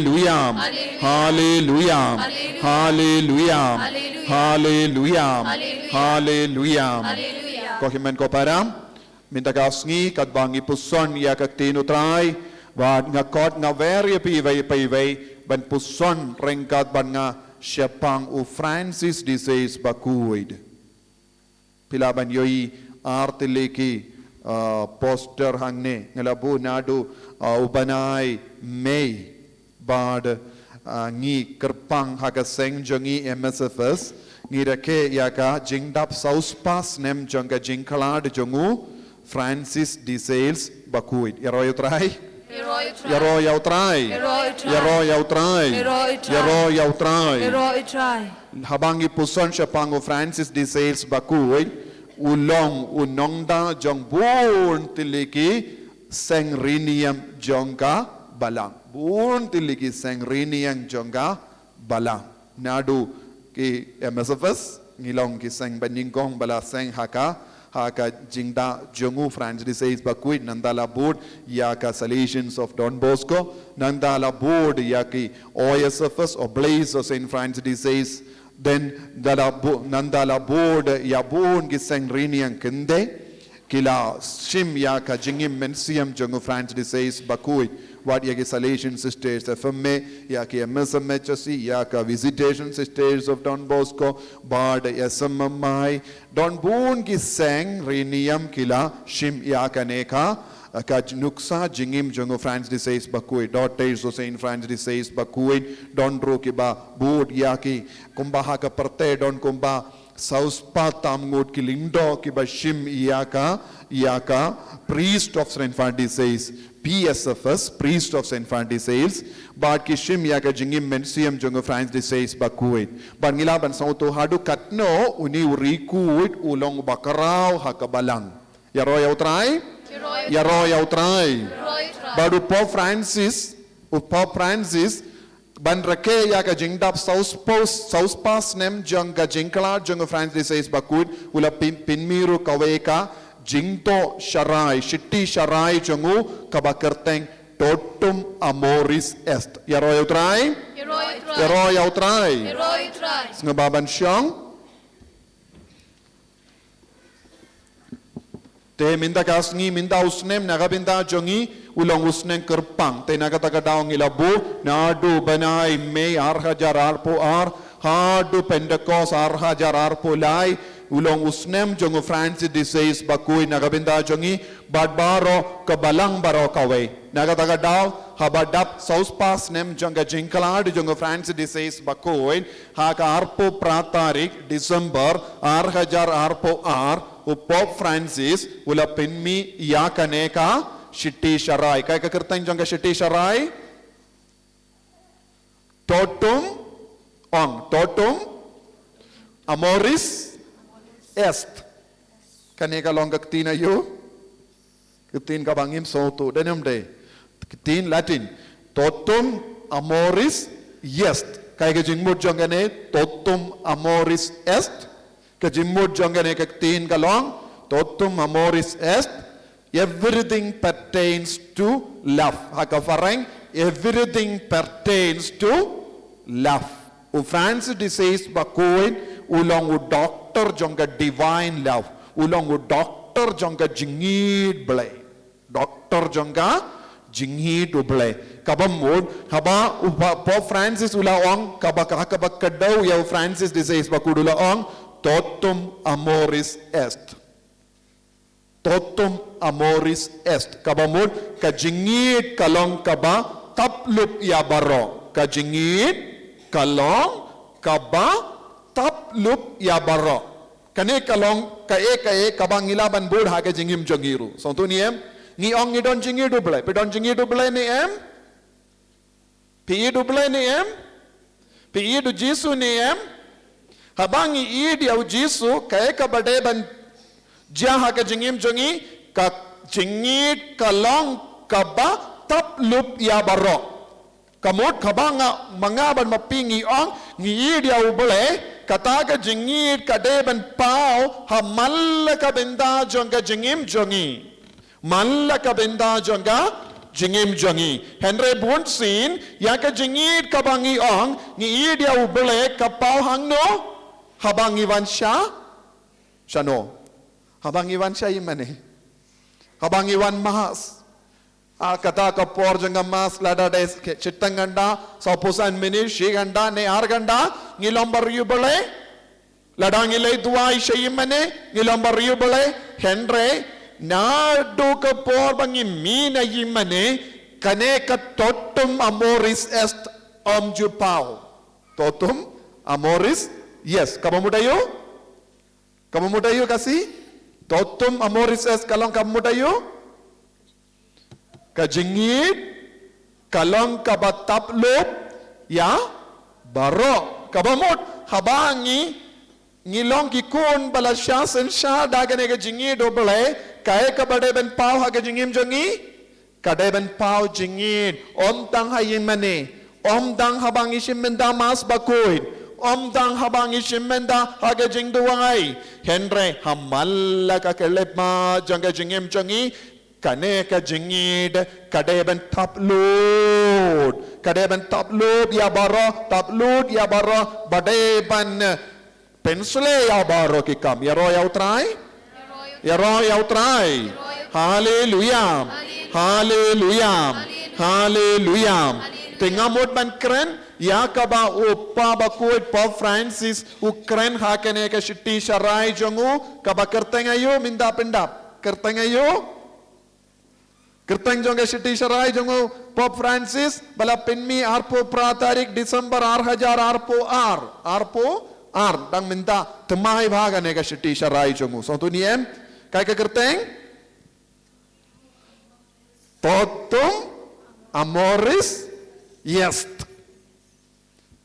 Hallelujah. Hallelujah. Hallelujah. Hallelujah. Hallelujah. Kohimen ko param. Mintagasngi kadbangi puson ya kaktinutray. Wad nga kot nga very pivay ban puson rengkat ban nga siapang u Francis disease bakuid. Pilaban yoi artileki poster hangne ngalabu nadu ubanay may bad ngi kerpang haga seng jongi MSFS ngi rake yaka jingdap sauspas nem jonga jingkalad jongu Francis disease bakuid. Yaro yutray? Yaro yautray. Yaro yautray. Yaro yautray. Habangi puson siya pango Francis disease bakuid. Ulong unongda jong bun tiliki sengrinium jongka balang. Bun tiliki sengrinium jongka balang. Nadu ki MSFS ngilong ki seng baningkong bala seng haka jingda jongu Francis disease bakuid nandala board yaka Salesians of Don Bosco nandala board yaki OSFS or Blaze of Saint Francis disease then nandala board yabun giseng riniang kende kila shim yaka jingim mensiam jongu Francis disease bakuid what yaki Salesian sisters FMA yaki MSMHC yaka Visitation Sisters of Don Bosco bard SMMI Don Boon giseng riniam kila shim yaka neka ka nuksa jingim jongo Francis disease bakuid daughters of Saint Francis disease bakuid don ro kiba board yaki kumbaha ka parte don kumba sauspa tamngot kilindo kiba shim yaka priest of Saint Francis disease PSFS, priest of Saint Francis disease but kishim yaka jingim mensiam jongo Francis disease bakuid but ngilaban sa uto hadu katno uni urikuid ulong bakarao hakabalang yaro yautray yaro yautray badu Pope Francis ban rake yaka jingdap sauspas nem jonga jingkala jongo Francis disease bakuid ula pinmiru kaweka jingto sharai shitti sharai jongu kabakerteng totum amoris est yaro yautray yaro yautray ngababan syang te minda kasngi minda usnem nagabinda jongi ulong usnem kerpang te nagataka daong ilabu nadu banai me arhajar arpo ar hadu Pentecost arhajar arpo lai ulong usnem jongo Francis disease bakui nagabinda jongi badbaro kabalang baro kawe nagataga daw habadap sauspas nem jonga jingkalad jongo Francis disease bakui haka arpo pratarik December arhajar arpo ar Pope Francis ula pinmi yaka neka shitti sharai kai ka kirtan jonga shitti sharai totum amoris est kaneka long kaktina yo kitin ka bangim soto denem de kitin Latin totum amoris est kai ka jingmut jonga ne totum amoris est ka jingmut jonga ne kaktin ka long totum amoris est everything pertains to love haka farang everything pertains to love u Francis disease bakuin ulong u doctor jonga divine love ulong u doctor jonga jingid blay doctor jonga jingid blay kabamud haba Pope Francis ulaong kabak kadaw yaw Francis disease bakudula ong totum amoris est totum amoris est kabamud kajingid kalong kaba taplup yabaro kajingid kalong kaba taplup yabaro kane kalong kae kabang ilaban bud ha ka jingim jongiru so tu niem ni ong ni don jingidu blai pe don jingidu blai ni em pi du blai ni em pi du jisu ni em habang i dia jisu kae ka bade ban jaha ka jingim jongi ka jingit kalong kaba taplup yabaro kamot kabanga mangaban mapingi ong ngi dia ubole kataga jingit kadeban pau ha malla ka benda jonga jingim jongi malla ka benda jonga jingim jongi Henry bunsin ya ka jingit kabangi ong ngi dia ubele kapau hangno habangi wansha shano habangi wansha imane habangi wan mahas kata ka por janga mas lada des chittanganda sopusan mini shiganda ne arganda ngilombar ubele ladang ilay duwai shayimane ngilombar ubele Henry Nado ka por bangi mina yimane kane ka totum amoris est jupao. Totum amoris, yes. Kamu mudayo kasi? Totum amoris est kalong kamu mudayo? Kajingit kalong kabataplop ya baro kabamot habangi ngilong kikun balasya sensya dagane ka jingi dobele kaya ka bade ben pau ha ka jingim jongi kade ben pau jingin om tang hayin mane om dang habang isimenda mas bakuin om dang habang isimenda ha ka jing duwai Henry hamalla ka kelep ma janga jingim jongi kane ka jingid kade ben taplud ya baro bade ban pensule ya baro kikam yaro ya utrai hallelujah tengamot ban kren ya kaba uppa bakuit Pope Francis ukren hakene ka shitti sharai jongu kaba kertengayo minda pendap kertengayo kerteng jonga shitti sharai jongu Pope Francis bala pinmi arpo pratarik December 2000 arpo dang minta temai bhaga ne ka shitti sharai jongu so tu niem kai ka kerteng totum amoris yes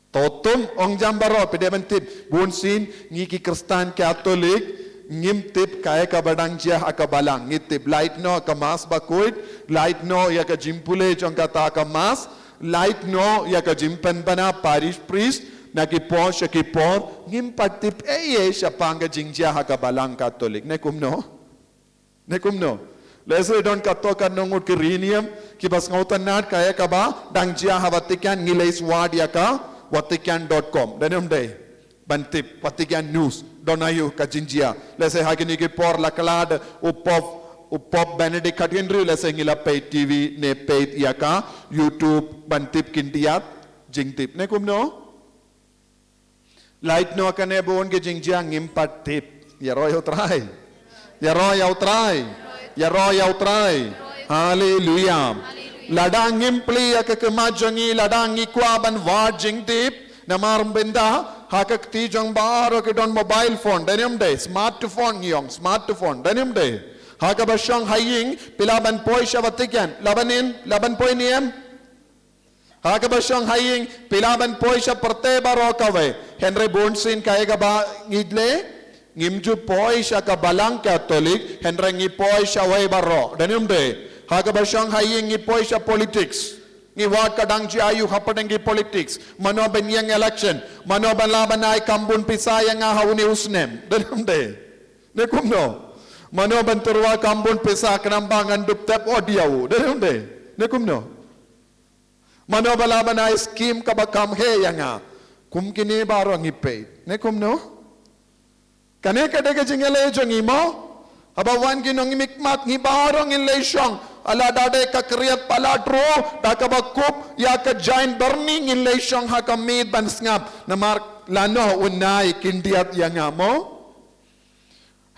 totum ong jambaro pede mentip bunsin ngiki Kristen Katolik ngimtip kaya ka badang jia akabalang ngitip light no ka mas bakuit light no ya ka jimpule jong kata ka mas light no ya ka jimpen bana parish priest nakipor ngim patip siya panga jingjia hakabalang Katolik nekumno lesre don kato kanongut kirinium kibas ngautan nat kaya kaba dangjia Vatican ngileis wad yaka vatican.com denom day bantip Vatican news donayu ka jingjia lesre hagini ki por laklad upop Benedict Henry lesre ngila pay TV ne pay yaka YouTube bantip kindiat jingtip nekumno Light no kane bon ke jingjia ngimpat tip yaro ya utrai hallelujah ladang ngimpli ya ke kemajangi ladang ikwa ban wad jingtip namar benda hakak ti jong baro ke don mobile phone denim day smartphone denim day hakabashang haying pilaban poisha Vatican laban poiniem Hakabashang haying pilaban poy siya parte baro kawe Henry Bunsin kaya ka ba ngidle ngimju poy siya kabalang Katolik Henry ngipoy siya way baro denim de Hakabashang haying ngipoy siya politics ngiwag kadang ayu hapadang politics mano benyang election mano laban ay kambun pisaya nga hauni usnem denim de nekumno mano banturwa kambun pisa kanambangan duptep odiaw denim de nekumno Mano balaban ay scheme kabakam he yanga kum kini baro ngipe ne kum no kane kade ke jingele jongi mo abawan ginong mikmat ngi baro ngin leishong ala dade ka kriyat pala tro da kabakup ya ka giant burning in leishong ha kamid ban ngap na mark lano unai kindiat yanga mo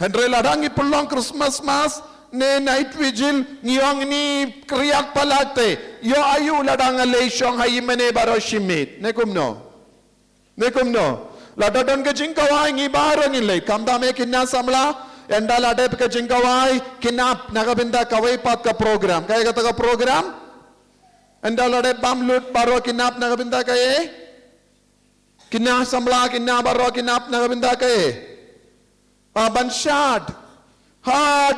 Henry ladang ipulong Christmas mass ne night vigil ngiyong ni kriyak palate yo ayu ladang leishong hayimene baro shimit nekumno ladadon ke jingkawai ngi baro ngilay kamda me kinna samla enda ladep ke jingkawai kinap nagabinda kawai pat ka program kaya kata ka program enda ladep bamlut baro kinap nagabinda kaya kinna samla kinna baro kinap nagabinda kaya banshad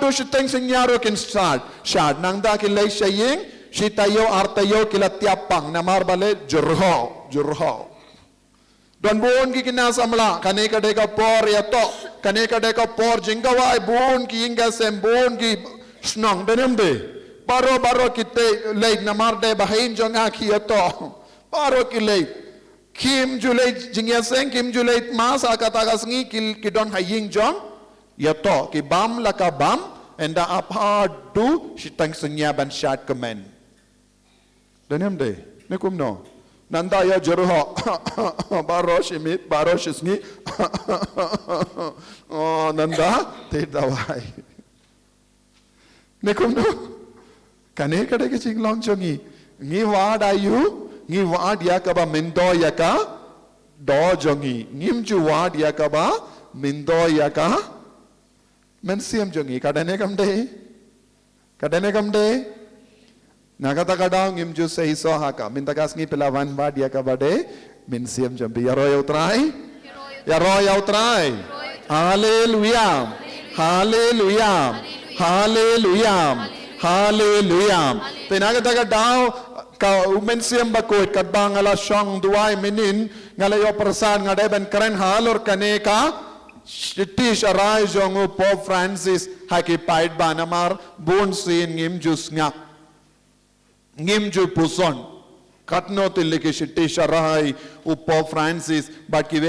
do shiteng senyaro kin shad nangda kilay saying shitayo artayo kilatiapang namar bale jurho don bon ki kinasamla kane kade ka por yato kane kade ka por jingawai bon ki inga sem bon ki snong denem de baro kita late namar de bahin jonga kiato baro kilate Kim Julai jingyaseng Kim Julai mas akatagas ngi kidon haying jong yato ki bam laka bam enda apa du shitang sengya ban shat kemen daniam de nekum no nanda ya jeruho baro shimit baro shisngi oh nanda te dawai nekum no kane kade ke chinglong chongi ngi wad ayu ngi wad yakaba mendo yaka do jongi ngimju wad yakaba mendo yaka mensiam jongi kadane kamde nagata kadang ngimju sei so haka mintakas ngi pelawan wad yakaba de mensiam jambi yaro yautrai haleluya haleluya haleluya haleluya tenagata kadang ka umensiam bakot kadbang ala shong duai minin ngalayo persan ngade ben keren halor kaneka shitish arai jongu Pope Francis haki pait banamar bun sin ngimjus ngak ngimju puson katno tilike shitish arai u Pope Francis but ki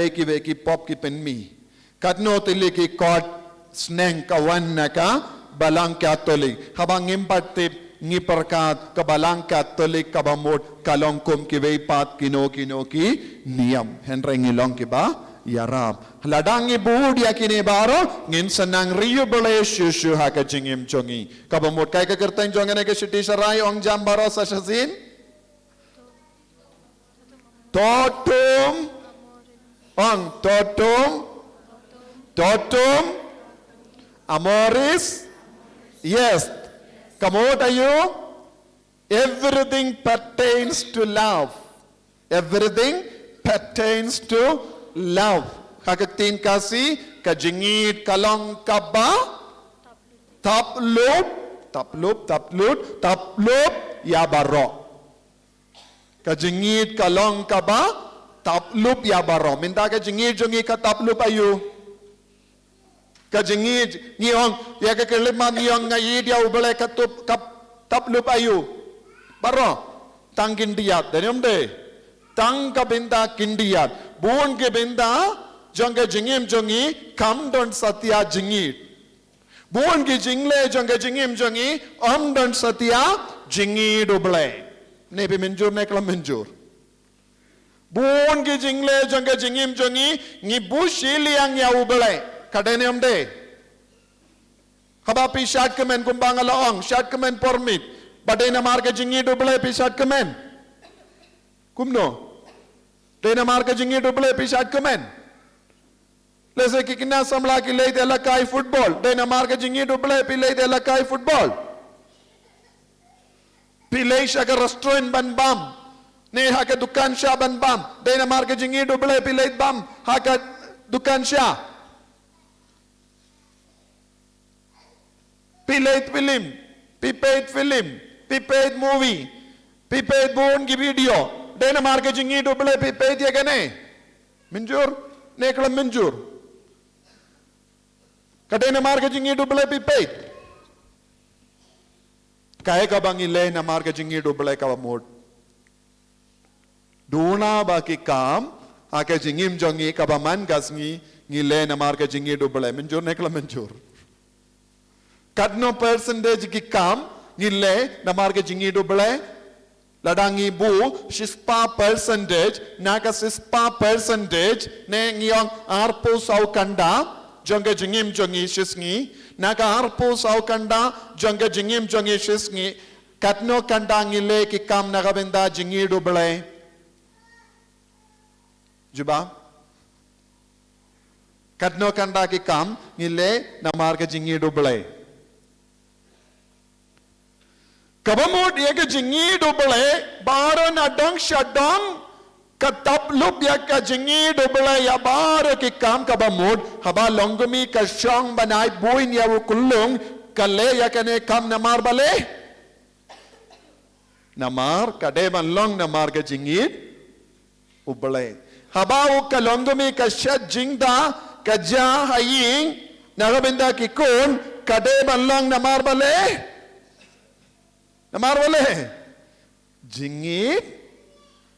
pop ki penmi katno tilike kot sneng kawan naka balang katolik habang impatte ngi perkat kabalang katolik kabamot kalongkum ki veipat kino ki niam henreng ilong ki ba yarab ladangi bud yakine baro ngin sanang riyu bole shushu haka jingim chongi kabamot kai ka kertain jongane ke shiti sarai ong jam baro sasasin totum amoris yes. Come out, are you? Everything pertains to love. Everything pertains to love. Hakatin kasi kajingit kalong kaba taplop yabaro. Kajingit kalong kaba taplop yabaro. Minta kajingit jongi ka taplop ayu. Kajingit ngiyong ya ka kelima ngiyong ngayi dia ubale katup taplup ayu baro tang kindiyat daniam de tang ka binda kindiyat buon ke binda jong jingim jongi kam don satya jingit buon ke jingle jong jingim jongi om don satya jingit ubale ne be menjur ne klam menjur buon ke jingle jong jingim jongi ngi bushili yang ya ubale kadene amde haba pi shat kemen kumbang alaong shat kemen permit badena marga jingi double pi shat kemen kumno dena marga jingi double pi shat kemen lese ki kina samla ki leite lakai football dena marga jingi double pi leite lakai football pi leisha ka restaurant ban bam ne haka dukan sha ban bam dena marga jingi double pi leit bam haka dukan sha P-late film, P-paid movie, P-paid born ki video. Dena marke jingi double P-paid ya kene. Minjur, neklam minjur. Kadena marke jingi double P-paid. Kaya ka bangi le na marke jingi double ka mod. Duna ba ki kam, ake jingim jongi ka ba man gasngi ngile na marke jingi double minjur neklam minjur. Kadno percentage ki kam ngile namar ke jingi double ladangi bu shispa percentage naka shispa percentage ne ngiyong arpo sau kanda jonga jingim jongi shisngi naka arpo sau kanda jonga jingim jongi shisngi kadno kanda ngile ki kam nagabenda jingi double juba kadno kanda ki kam ngile namar ke jingi double kabamut ya ke jingi double baron adang shadang katap lup ya ke jingi double ya bar ke kam kabamut haba longmi ka shang banai buin ya kulung kale ya kene kam namar bale namar kade ban long namar ke jingi ubale haba u ka longmi ka shat jingda ka ja haying nagabenda ki kun kade ban long namar bale Namar bale. Jingit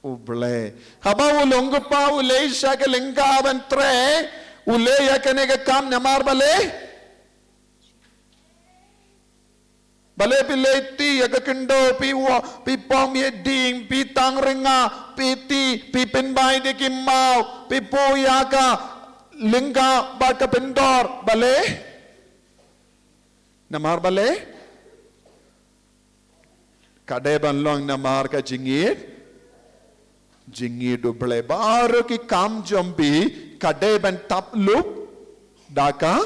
uble. Haba ulong pa ule siya ke lingkaban tre. Ule ya kene ke kam namar bale. Bale pileti ya ke kendo pi pom ye ding pi tang ringa pi ti pi penbai de kimau pi poya ka lingka ba ka pendor bale. Namar bale. Kadeban long namar ka jingit uble baru ki kam jombi kadeban tap lup daka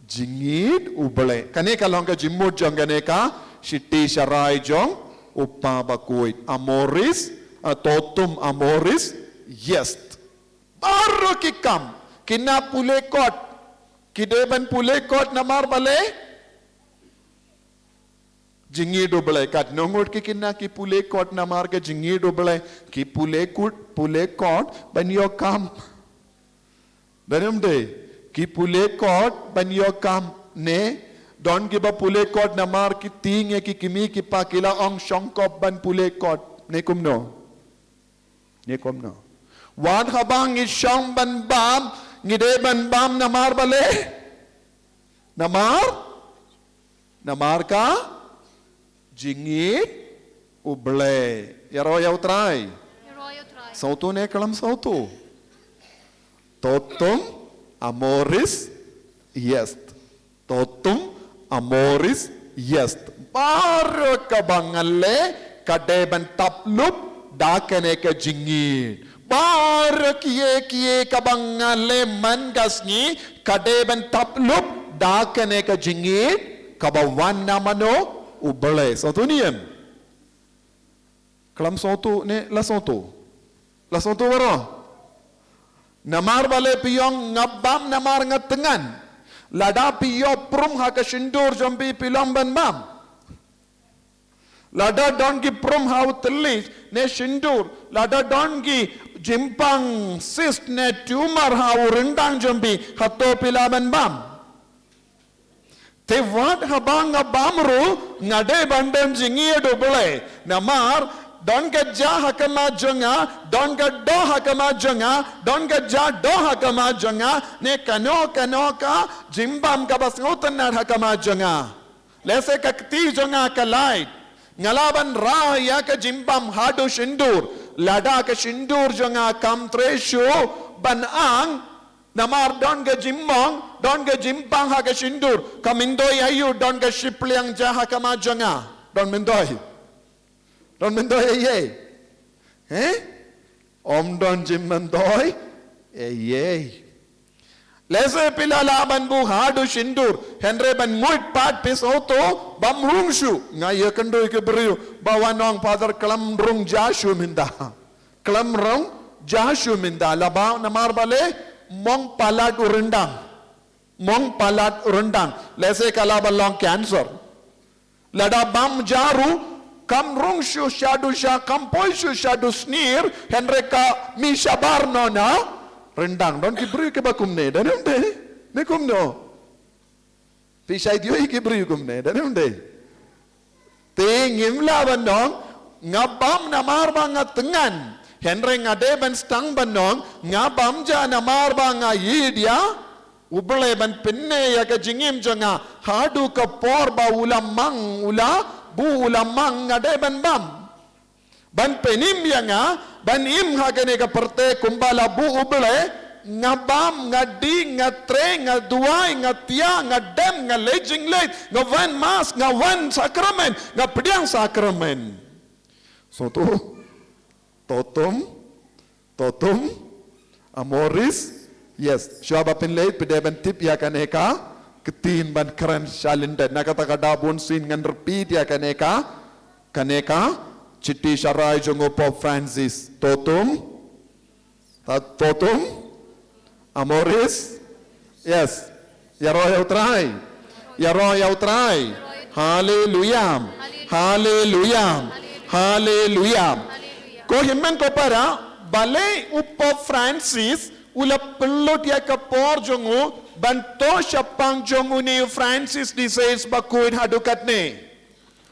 jingit uble kane ka long ka jimmut jong kane ka shitti sharai jong uppa bakuit amoris totum amoris yes baru ki kam kina pule kot kideban pule kot namar bale jingi doble kat nongot ki kinna ki pule kot namar ke jingi doble ki pule kot ban yo kam danem de ki pule kot ban yo kam ne don ki ba pule kot namar ki ting ki kimi ki pakila ong shongkop ban pule kot ne kumno wan habang is shong ban bam ngide ban bam namar bale namar ka jingit uble yaro yautrai sautu ne kalam sautu totum amoris yes totum amoris yes baru kabangalle kadeban taplup dakane ke jingit baru kiye kabangalle mangasni kadeban taplup dakane ke jingit kabawan namano uble satu niam kelam satu ne la satu baro namar bale piyong ngabam namar ngatengan lada piyo prum ha ka shindur jombi pilam ban bam lada don ki prum ha utli ne shindur lada don ki jimpang cyst ne tumor ha urindang jombi hatto pilaban bam te wat habang abamru ngade bandem jingi dobule namar don ka ja hakama jonga don ka do hakama jonga don ka ja do hakama jonga ne kano ka jimbam ka basngutan na hakama jonga lese kakti jonga kalai ngalaban ra ya ka jimbam hadu shindur lada ka shindur jonga kam treshu ban ang namar don ga jimmong don ga jimpang ha ga shindur kamindoi ayu don ga shipliang jaha kama jonga don mendoi ye om don jimmandoi ye lese pilala ban bu hadu shindur henre ban muit pat pisoto bam rungshu ngaya kendoi ke beriu bawanong father klam rung jashu minda laba namar bale mong palat urundang lese kala balong cancer lada bam jaru kam rungshu shadu sha kam poishu shadu snir henreka mi shabar nona rendang don ki bri ke bakum ne danem de ne kum no pisai dio ki bri kum ne danem de te ngimla bandong ngabam namar bang tengan henre ngade ban stang banong ngabam ja namar bang yidia uble ban pinne ya ka jingim jonga hadu ka por ba ulamang bu ulamang ngade ban bam ban penim yanga ban im hagane ka perte kumbala bu uble ngabam ngadi ngatre ngaduai ngatia ngadem ngalejing late ngawan mas ngawan sakramen ngapidiang sakramen so tu totum amoris yes syaba pinlay pideban tip ya kaneka ketin ban keren shalinda nakata kada bonsin ngan repeat ya kaneka chitti sharai jongo Pop Francis totum amoris yes yaro yautrai hallelujah ko himmen ko para bale uppo Francis ula pelot ya kapor jongo banto syapang jongo ni Francis disease bakuin hadukat ne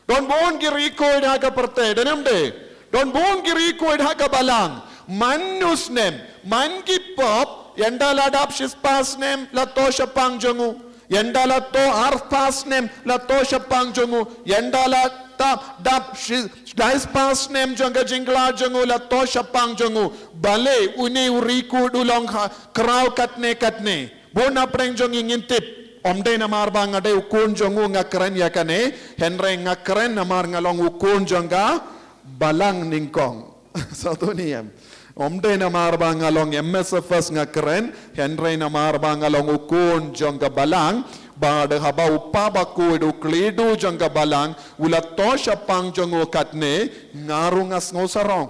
Don bon giriko ida ka perte denam de. Don bon giriko ida ka balang. Manus nem man ki pop yendala dap shispas nem la tosha pang jongu. Yendala to arpas nem la tosha pang jongu. Yendala tap dap shispas nem jonga jingla jongu la tosha pang jongu. Bale uni uriku dulong kraw katne. Bona preng jong ingintip. Omde namar bang ade ukun jongu ngakren yakane henre ngakren namar ngalong ukun jonga balang ningkong. Satu niyam. Omde namar bang ngalong MSFS ngakren henre namar bang ngalong ukun jonga balang bade haba upabaku edu kledu jonga balang ulat tosha pang jongu katne ngarungas ngosarong.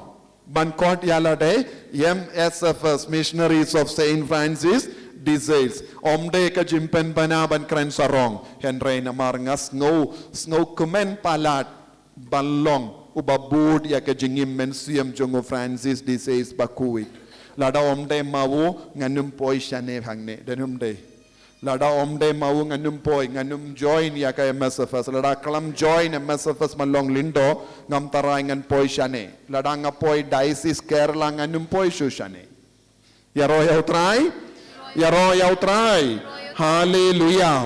Bankot yalade MSFS Missionaries of Saint Francis disease omde ka jimpen banaban kren sarong henre namar ngas snow kumen palat balong ubabud ya ka jingim mensiam jongo Francis disease bakui lada omde mawu nganum poi shane hangne denum de lada omde mawu nganum poi nganum join ya ka MSFS lada klam join MSFS malong lindo ngam tarai ngan poi shane lada ngapoi diocese Kerala nganum poi shushane yaro ya utrai Yaro yautrai, hallelujah.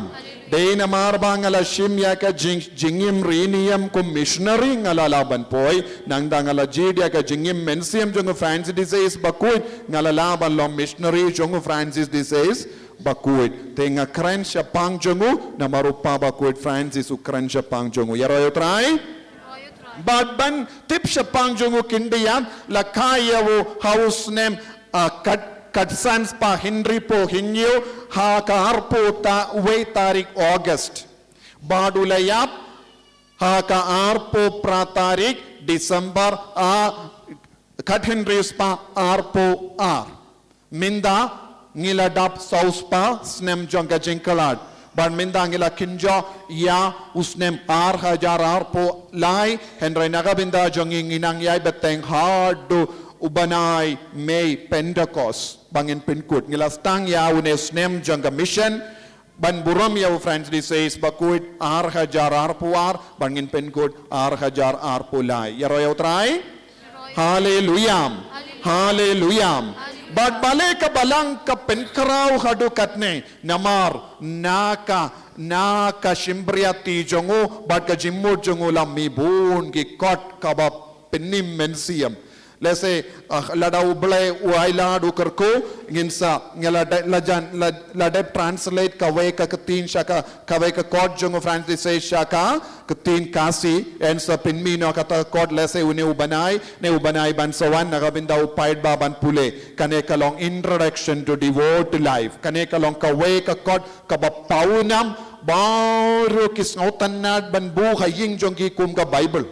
Day namar bangala shim yaka jingim riniam kum missionary ngala laban poi nang dangala jid yaka jingim mensiam jongo Francis disease bakuit ngala laban long missionary jongo Francis disease bakuit tenga kren shapang jongo namarupa bakuit Francis ukren shapang jongo yaro yautrai. Badban tip shapang jongo kindiam lakaya wo house name Kadsans pa Henry po hinyo ha kaarpo ta way tarik August. Badulayap ha kaarpo pratarik December kat Henrys pa arpo ar. Minda ngiladap saus pa snem jonga jingkalad. Ban minda ngila kinjo ya usnem hajar arpo lai Henry nagabinda jongi nginang yay beteng hardu ubanay May Pentecost bangin pinkut ngilas tang ya unes nem jangga mission ban buram ya Francis says bakuit hajar arpuar bangin pinkut hajar arpulai yaro ya utrai hallelujah hallelujah bad bale ka balang ka penkraw hadu katne namar naka shimbriati jongo bad ka jimmut jongo lammi bun ki kot kaba penim mensiam Lese lada uble uaila dukerko nginsa ngela lada translate kawe ka ketin shaka kawe ka kod jongo Francis say shaka ketin kasi and sa pinmino kata kod lese une ubanai bansawan nagabinda upaid baban pule kane kalong introduction to devote life kane kalong kawe ka kod kabapaunam baru kisnautanad ban buhay ying jongi kum ka Bible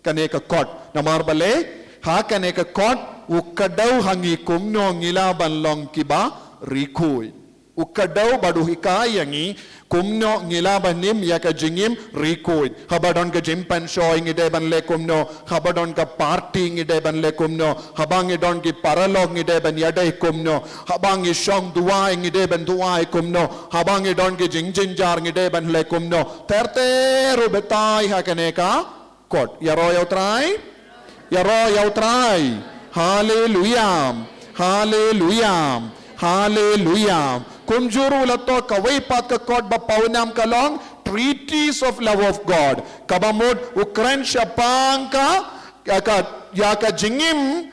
kane ka kod namar bale Hakan eka kot ukadaw hangi kumno ngilaban long kiba rikuy. Ukadaw badu hikayangi kumno ngilaban nim yaka jingim rikuy. Habadon ka jimpan showing ideban le kumno. Habadon ka partying ideban le kumno. Habang idon ki paralog ideban yaday kumno. Habang ishong duwaing ideban duway kumno. Habang idon ki jingjinjar ideban le kumno. Terteru betay hakan eka kot. Yaro yautray? Yaro yautrai, hallelujah, hallelujah, hallelujah. Kumjuru lato kawai pat ka kod bapaunam kalong treaties of love of God. Kabamod ukren syapang yaka jingim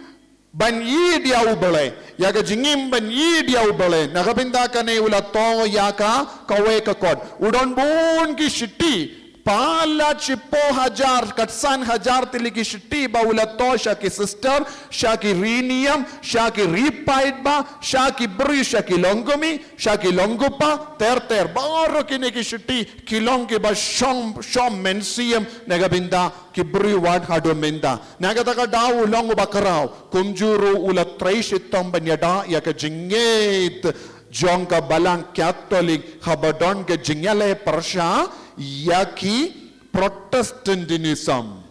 ban yi dia ubale, yaka jingim ban yi dia ubale. Nakapinda ka na ulato yaka kawai ka kod. Udon bun ki shiti. Pala chipo hajar katsan hajar tiliki shiti ba ulato shaki sister shaki rinium shaki ripaid ba shaki bri shaki longomi shaki longupa ter baro kini ki shiti kilongi ba shom mensium nagabinda ki bri wad hado minda nagataka daw longu bakarao kumjuru ulatray shitom banyada yaka jinget jongka balang Catholic habadon ke jingale persha yaki Protestantism.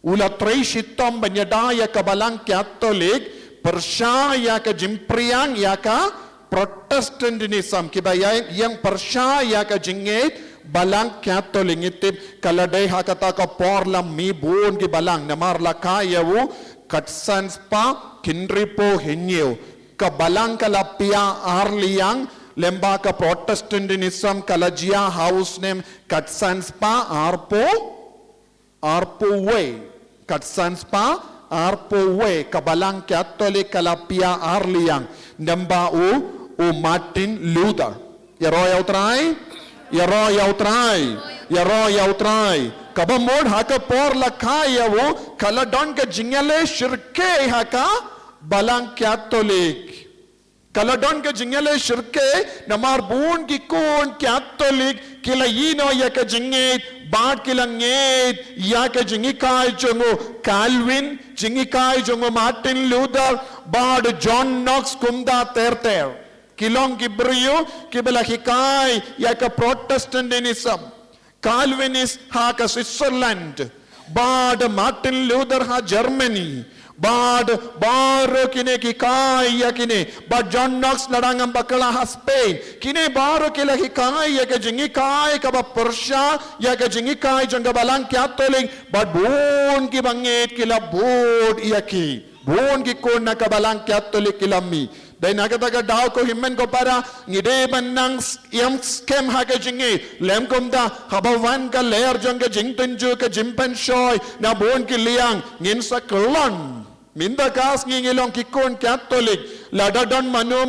Ulatray shitom banyadaya kabalang Catholic persya yaka jimpriang yaka Protestantism. Kibaya yang persya yaka jinget balang Katolik ngitip kalade hakata ka porla mi buon ki balang namar lakayawu katsans pa kinripo hinyo ka balang kalapia arliang lemba ka Protestantism kalajia house name katsans pa arpo way katsans pa arpo way ka balang Katolik kalapia arliang namba u Martin Luther yaroyaw try kabamod haka por lakayawo kaladon ka jingale shirke haka balang Katolik kaladon ka jingale shirke namar bun ki kon Katolik kila yino ya ka jingit bad kila ngit ya ka jingikai jongo Calvin jingikai jongo Martin Luther bad John Knox kumda ter kilong kibriyo kibala hikai ya ka Protestantism Calvinist ha ka Switzerland bad Martin Luther ha Germany bad baro kine hikai ya kine bad John Knox ladangam bakala ha Spain kine baro kila hikai ya ka jingikai ka ba Persia ya ka jingikai janga balang Katolik bad bon ki bangit kila bod ya ki bon ki kon na ka balang Katolik kilami dahil nakataga daw ko himen ko para ngide banang yang scam haka jingi lem kumda habawan ka layer jang ka jingtenju ka jimpan shoy na bon ki liang ngin sa kelon minda kas ngilong kikon Katolik ladadon mano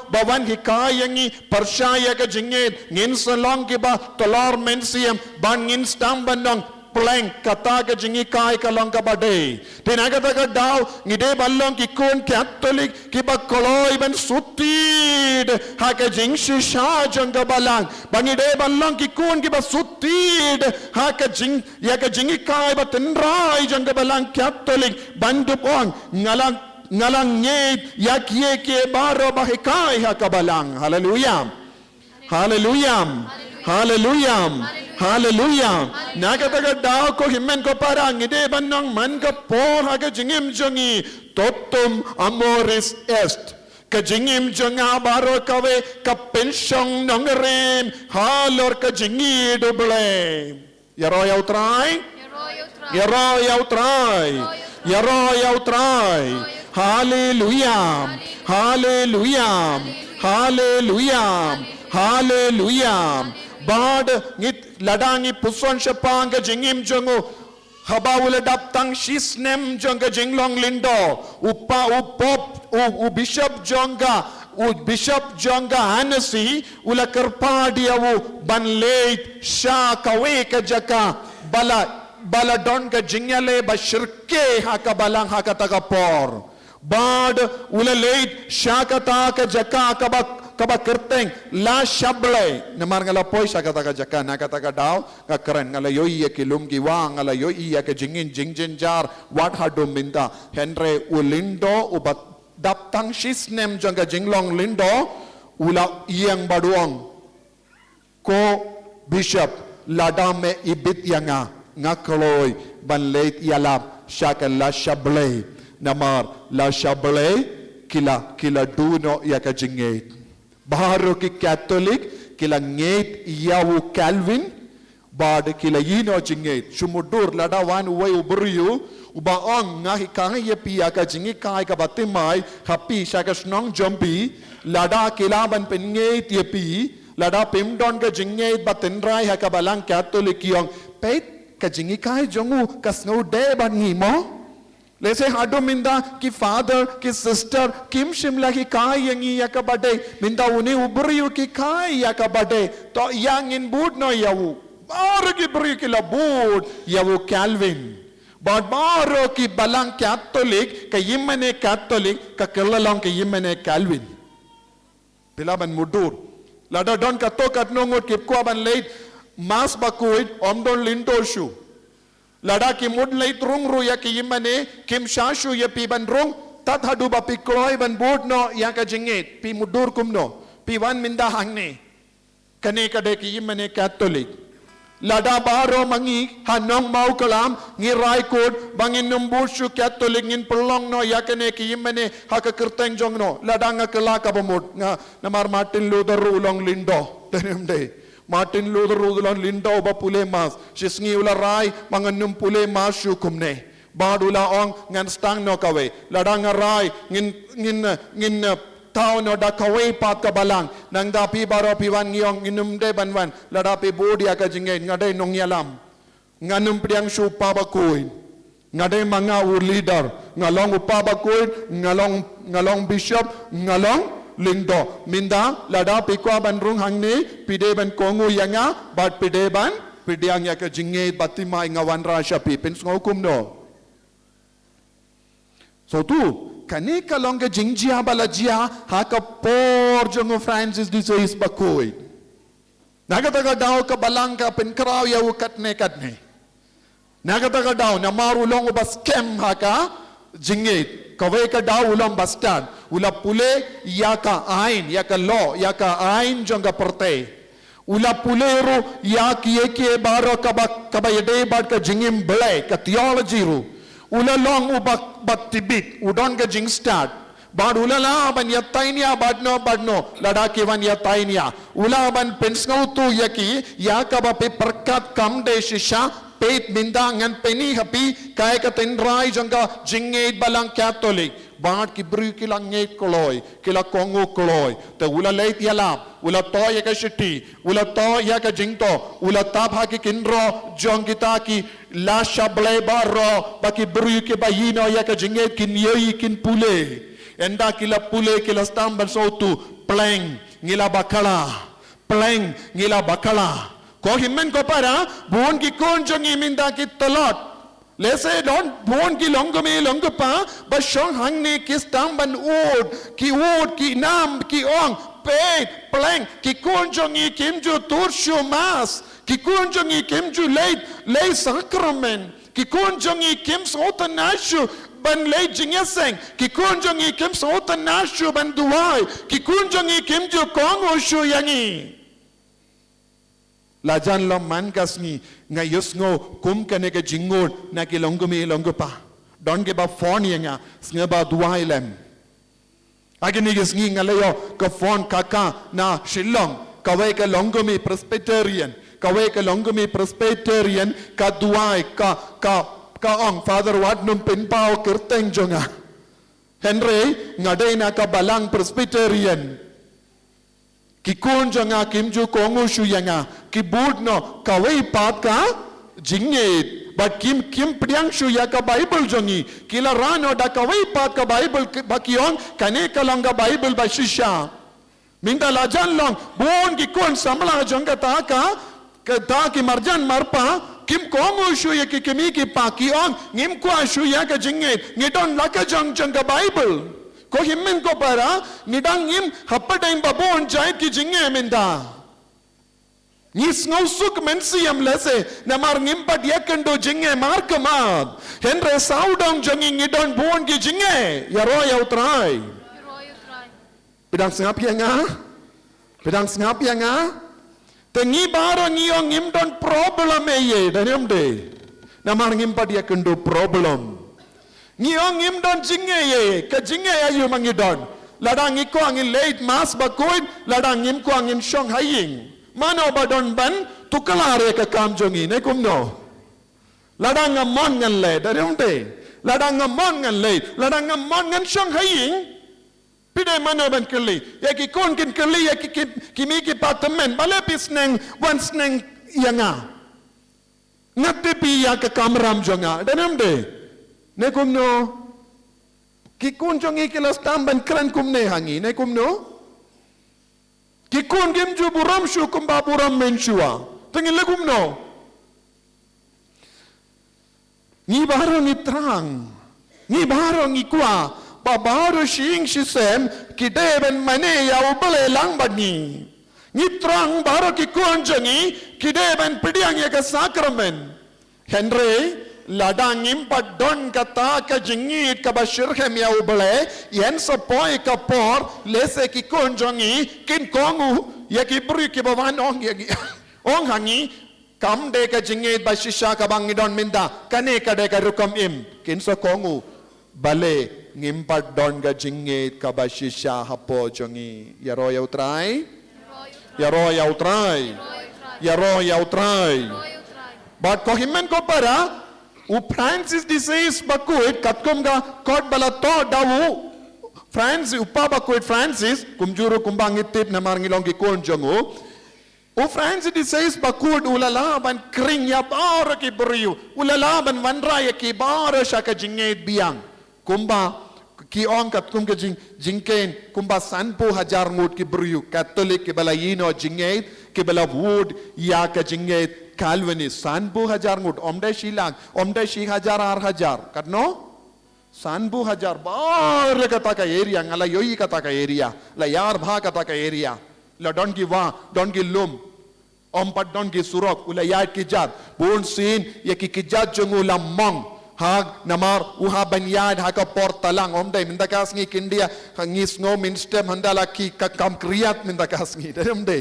bawan hikayangi persyaya ka jingit ngin sa long ki ba tolor mensiam ban ngin stambanong plank kata ka jingi kai ka long ka bade tinagata ka daw ngide ballong ki kon Katolik ki ba koloy ban sutid ha ka jing shisha jang ka balang bangide ballong ki kon ki ba sutid ha ka jing ya ka jingi kai ba tenrai jang ka balang Katolik bandupong ngalang ngit ya kie ke baro ba hikai ha ka balang haleluya Hallelujah. Nakataga daw ko himen ko parang ide banang man ka por haga jingim jongi totum amoris est ka jingim jonga baro kawe ka pensyong nongrim halor ka jingi doble yaroyaw try hallelujah bad ngit ladangi puson shapanga jingim jongo habawule daptang shisnem jonga jinglong lindo u bishop jonga Hennessy ula kerpadiawu banleit sha kawe ka jaka baladon ka jingyale ba shirke haka balang haka takapor bad ula leit sha kata ka jaka kaba kerteng la shable namar ngala poi sakata ka jaka nakata ka daw ka keren ngala yoi ya kilum ki wa ngala yoi ya ka jingin jingjen jar wat hadum minda henre ulindo ubat daptang shisnem janga jinglong lindo ula yang baduang ko bishop ladame ibit yanga ngakloy banleit yalap shakan la shable namar la shable kila duno ya ka jingit Baharo ki Katolik kila ngeit yawu Calvin bad kila yino jingeit sumudur lada wan way uburiyu ubaong nga hikanga yepi ka jingi kai ka batimai happy shaka snong jompi lada kila ban pengeit yepi lada pimdon ka jingeit batenrai haka balang Katolik yong pet ka jingi kai jongu kasno de ban ngimo Lese hado minda ki father ki sister kim shimla ki kai yangi yaka bade minda uni uburiyu ki kai yaka bade to yang in boot no yawu baro ki buri ki la boot yawu Calvin baro ki balang Katolik ka yimane Katolik ka kelalong ka yimane Calvin pilaban mudur lada don ka to kat nongot kip ko ban late mas bakuit omdon lindo shu lada ki mud leit rung ru ya ki yimane kim shashu ya pi ban rung tat hadu ba pi kloy ban boot no ya ka jingit pi mudur kumno pi wan minda hangne kane kade ki yimane Katolik lada baro mangi hanong mau kalam ngirai kod bangin numbushu Katolik ngin pelong no ya kane ki yimane haka kerteng jong no lada nga kela ka bamut nga namar Martin Luther ulong lindo tenem de Martin Luther ulan linda oba pule mas shisngi ula rai manganum pule mas syukumne badula ong ngan stang no kawe ladang rai ngin tao no da kawe pat ka balang nang da pi baro pi wan ngiong nginum de banwan lada pi bodia ka jinge ngade nong yalam nganum priang shu pa ba kuin ngade manga ur leader ngalong upa ba kuin ngalong bishop ngalong lingdo minda lada pikwa ban rung hangni pide ban kongu yanga bat pide ban pidiang ya ka jinge batima ngawan rasha pi pen ngokum no so tu kanika longa jingjia balajia haka por jongo Francis disease bakoi nagataga daw ka balangka pen kraw ya katne nagataga daw na marulong bas kem haka jingit kawe ka daw ulam bastad ula pule yaka law yaka ain jonga porte ula pulero yaki eke baro kaba yede bad ka jingim ble ka theology ru ula long ubak batibit udon ka jing start bad ula la ban yatainia badno lada kewan yatainia ula ban pensngau tu yaki yakaba pe perkat kam de shisha pet mindangan peni happy kaya ka tenrai janga jingait balang catholic bad ki bru ki langet koloi kila kongo koloi te ula leit yalam ula to ya ka shiti ula to ya ka jingto ula tabha ki kinro jongita ki la shable barro baki bru ki bayino ya ka jinget kin yoi kin pule enda kila pule kila stamban sotu pleng ngila bakala ko himmen ko para buon ki konjongi minda ki talot lese don buon ki longpa ba shong hangni ki stamban ud ki nam ki ong pet pleng ki konjongi kimju turshu mas ki konjongi kimju lei sacrament ki konjongi kim sotanashu ban lei jingeseng ki konjongi kim sotanashu ban duai ki konjongi kimju kongo shu yangi lajan lo man kasni ngayus ngo kum kane ke jingol na ki longpa don ke ba phone yanga snga ba duailem agini ke sngi ngalayo ka phone kaka na shillong kawe ke longumi presbyterian ka duai ka ong father wat num pin pao kirteng jonga henry ngade na ka balang presbyterian ki kun jonga kimju kongu shu yanga ki budno kawai pat ka jingit but kim priang shu ya ka bible jongi kila rano da kawai pat ka bible bakion kane kalanga bible ba shisha minda lajan long bon ki kun samla jonga ta ki marjan marpa kim kongu shu ya ki kimi ki pa ki on ngim kwa shu ya ka jingit ngidon laka jonga bible ko himmen ko para nidang im happa time babon jai ki jinge minda nis ngusuk mensiam lese namar ngim pat yakendo jinge markamat henre saudong janging ngidon bon ki jinge yaro yautrai pedang sngap yanga tengi baro ngiyong ngim don problem ye danem de namar ngim pat yakendo problem ngiyong ngim don jinge ye ka jinge ayu mangidon ladang iko angin late mas bakoin ladang ngim ko angin shong haying mano badon ban tukalare ka kam jongi ne kumno ladang ngamon ngan le darumde ladang ngamon ngan shong haying pide mano ban kali ya ki kon kin kali ya ki kimi ki patamen bale pisneng wan sneng yanga ngate pi ya ka kamram jonga darumde ne kumno ki kun jongi kilas tamban kran kumne hangi ne kumno ki kun gemju buram shu kumba buram menshua tengin le kumno ni baro ni trang ni baro ni kwa ba baro shing shisem ki deben mane ya ubale lang badni ni trang baro ki kun jongi ki deben pidiang ya ka sacrament henry ladangim padon kata ka jingit ka bashir khem ya ubale yen so poi ka por lese ki konjongi kin kongu ya ki bri ki bawan ong ya ong hangi kam de ka jingit bashisha ka bangidon minda kane ka de ka rukom im kin so kongu bale ngim padon ka jingit ka bashisha hapo jongi yaro yautrai Yaro yautrai. But kohimen ko para u Francis disease bakuit katkumga kot balato dawu Francis upa bakuit Francis kumjuru kumbangitip na marngilong gikon jongo u Francis disease bakut ulalaban kring ya bara ki beriu ulalaban wanraya ki bara shaka jingait biang kumba ki ong kat kum ke jingken kumba sanpo hajar ngut ki beriu Katolik ke balayino jingait ke bala wood ya ka jingait Calvinist sanbu hajar ngut omdai shilang omdai shi hajar katno sanbu hajar bar kata ka area ngala yoi kata ka area la yar bha kata ka area la don ki wa don ki lum ompat don ki surok ula yat ki jat bun sin ye ki jat jongu la mong hag namar uha banyad ha ka portalang omdai mindakas ngi kindia ngis ngo minste mandala ki kam kriyat mindakas ngi demde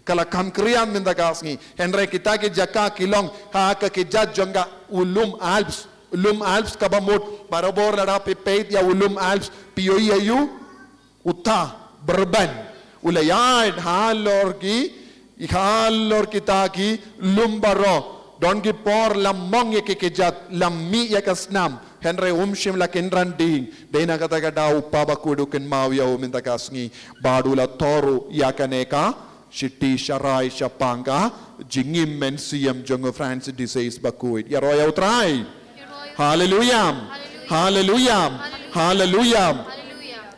Kala kam kriyan minda kasngi Henry kita ki jaka kilong ha ka ki jat jonga ulum Alps kabamut barabor lada pipait ya ulum Alps piyoi ayu uta berban ulayad halor kita ki lumbaro don ki por lamong ye ki jat lammi ya kasnam Henry umshim la kindran ding dena kata kada upaba kudu ken mawya minda kasngi badula toru ya kaneka Shiti Sharai Shapanga Jingim Mensiam Jongo Francis disease bakuit Yaroya utrai Hallelujah Hallelujah Hallelujah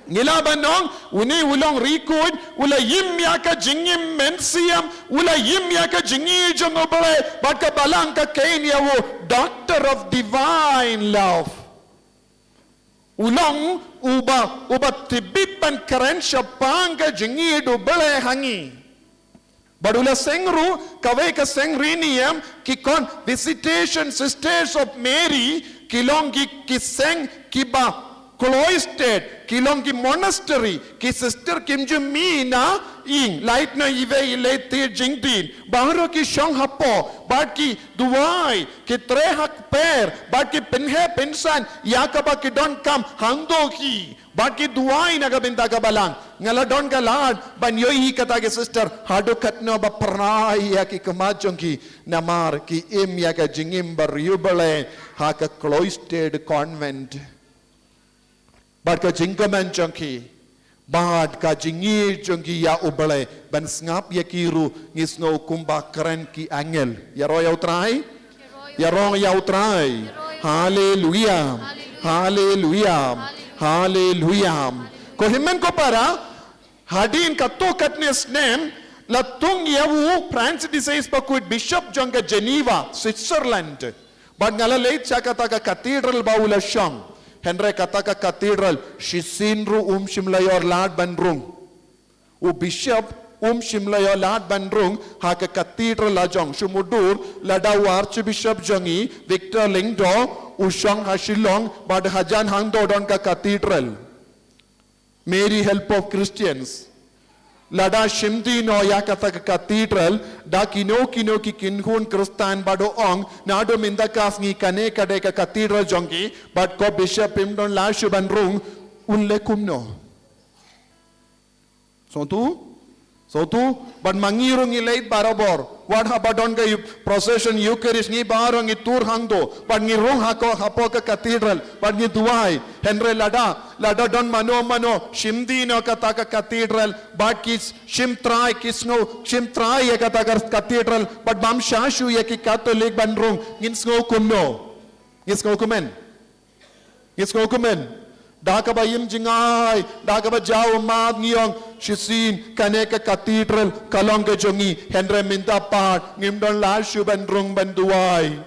Ngila banong uni ulong rikut ula yim yaka jingim mensiam ula yim yaka jingi jongo bale baka balang ka Kenya wo doctor of divine love ulong uba tibiban karen shapanga jingi do bale hangi Badula sengru kawe ka sengriniam ki kon visitation sisters of Mary kilong ki seng kiba cloistered kilong ki monastery ki sister kimju mina ing light na ive ilate jingdin bahro ki shong hapo bad ki duwai ki tre hak per bad ki penhe pensan yakaba ki don kam hangdo ki bad ki duwai naga binta ka balang ngala don ka lad ban yoi kata ke sister hado katno ba pranai ya ki kamajong ki namar ki im ya ka jingim bar yubale ha ka cloistered convent bad ka jingkaman chongki bad ka jingi chongki ya ubale ban ngap ya kiru ngisno kumba keren ki angel ya roya utrai hallelujah hallelujah hallelujah ko himmen ko para hadin katto katnes nem latung yawu Francis disease pakuit bishop jonga Geneva Switzerland bad ngala leit chakata ka cathedral baula shong Henry kataka cathedral shisinru shimlayor lad bandrung u bishop shimlayor lad bandrung ha ka cathedral ajong shumudur ladau archbishop jongi Victor Lingdo ushong hashilong bad hajan hangdo don ka cathedral Mary help of Christians lada shimdi no yakataka cathedral da kino ki kinhun kristan bado ong nado minda kasngi kane kade ka cathedral jongi but ko bishop imdon la shuban rung unle kumno so tu but mangirung ilait barabor what habadon ka procession eucharist ni barong itur hangdo but ngi rung hapo ka cathedral but ngi duai Henry lada don mano shimdi no kata ka cathedral but kis shimtrai ya kata ka cathedral but bam shashu ya ki Catholic bandrung ngin sngo kumen Dakaba yim jingai, dakaba jaw maad ngiyong shisin kaneka cathedral kalong ke jongi Henry minta part ngimdon lashu bandrung banduai.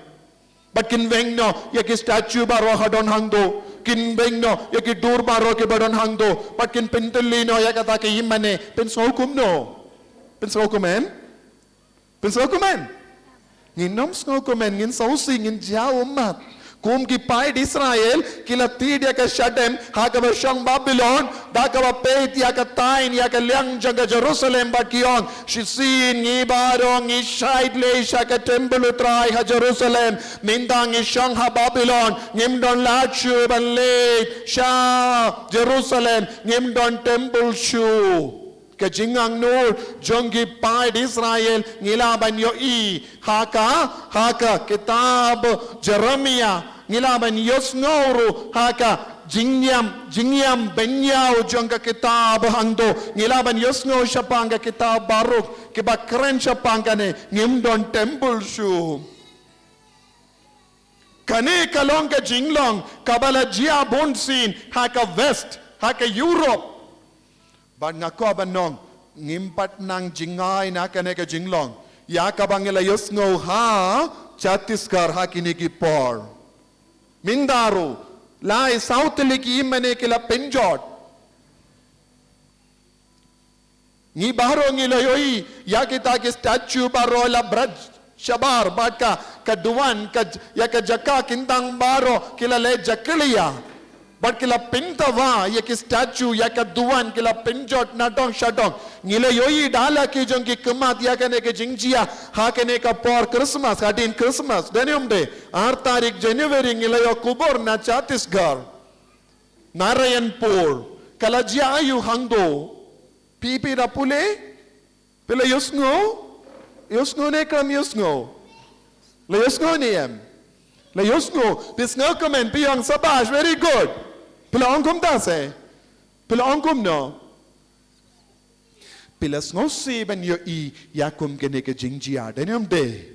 But kinveng no yaki statue baro hadon hangdo kinveng no yaki dur baro ke badon hangdo but kin penteli no yakata ke yimane pensokum nginom snokumen ngin sausi ngin jaw maad kum ki pai di Israel kila tid ya ka Shadem ha ka shang Babylon da ka peit ya ka tain ya ka liang jaga Jerusalem ba kiong shisin ngi barong ngi shaid le sha ka temple utrai ha Jerusalem mindang ngi shang ha Babylon ngim don la chu ban le sha Jerusalem ngim don temple chu ke jingang nur jonggi pai di Israel ngilaban yoi haka kitab Jeremia ngilaban yosnguru haka jingyam benyau jongga kitab hangdo ngilaban yosngo syapanga kitab Baruk kiba keren syapanga ne ngimdon temple shu kane kalong ka jinglong kabala jia bonsin haka west haka Europe ban ngako banong ngimpat nang jingai na kane ka jinglong ya kabangela yosngo ha Chhattisgarh hakini ki por Mindaru lai south liki imane kila penjot ni baro ngila yoi ya kita ke statue baro la braj shabar baka kaduan ya ka jaka kintang baro kila le jakliya but kila pintawa ya ki statue ya ka duan kila penjot natong shatong ngila yoi dala ki jong ki kemat ya kane ke jingjia ha kane ka por Christmas hadin Christmas denium de 8 tarik January ngila yo kubur na Chhattisgarh Narayanpur kala jia ayu hangdo pipi rapule pela yosngo ne kam yosngo la yosngo ne em la yosngo pisngo comment piyang sabash very good pela ongkum ta se pela ongkum no pela sngo si ban yo I yakum gene ke jingjia denium de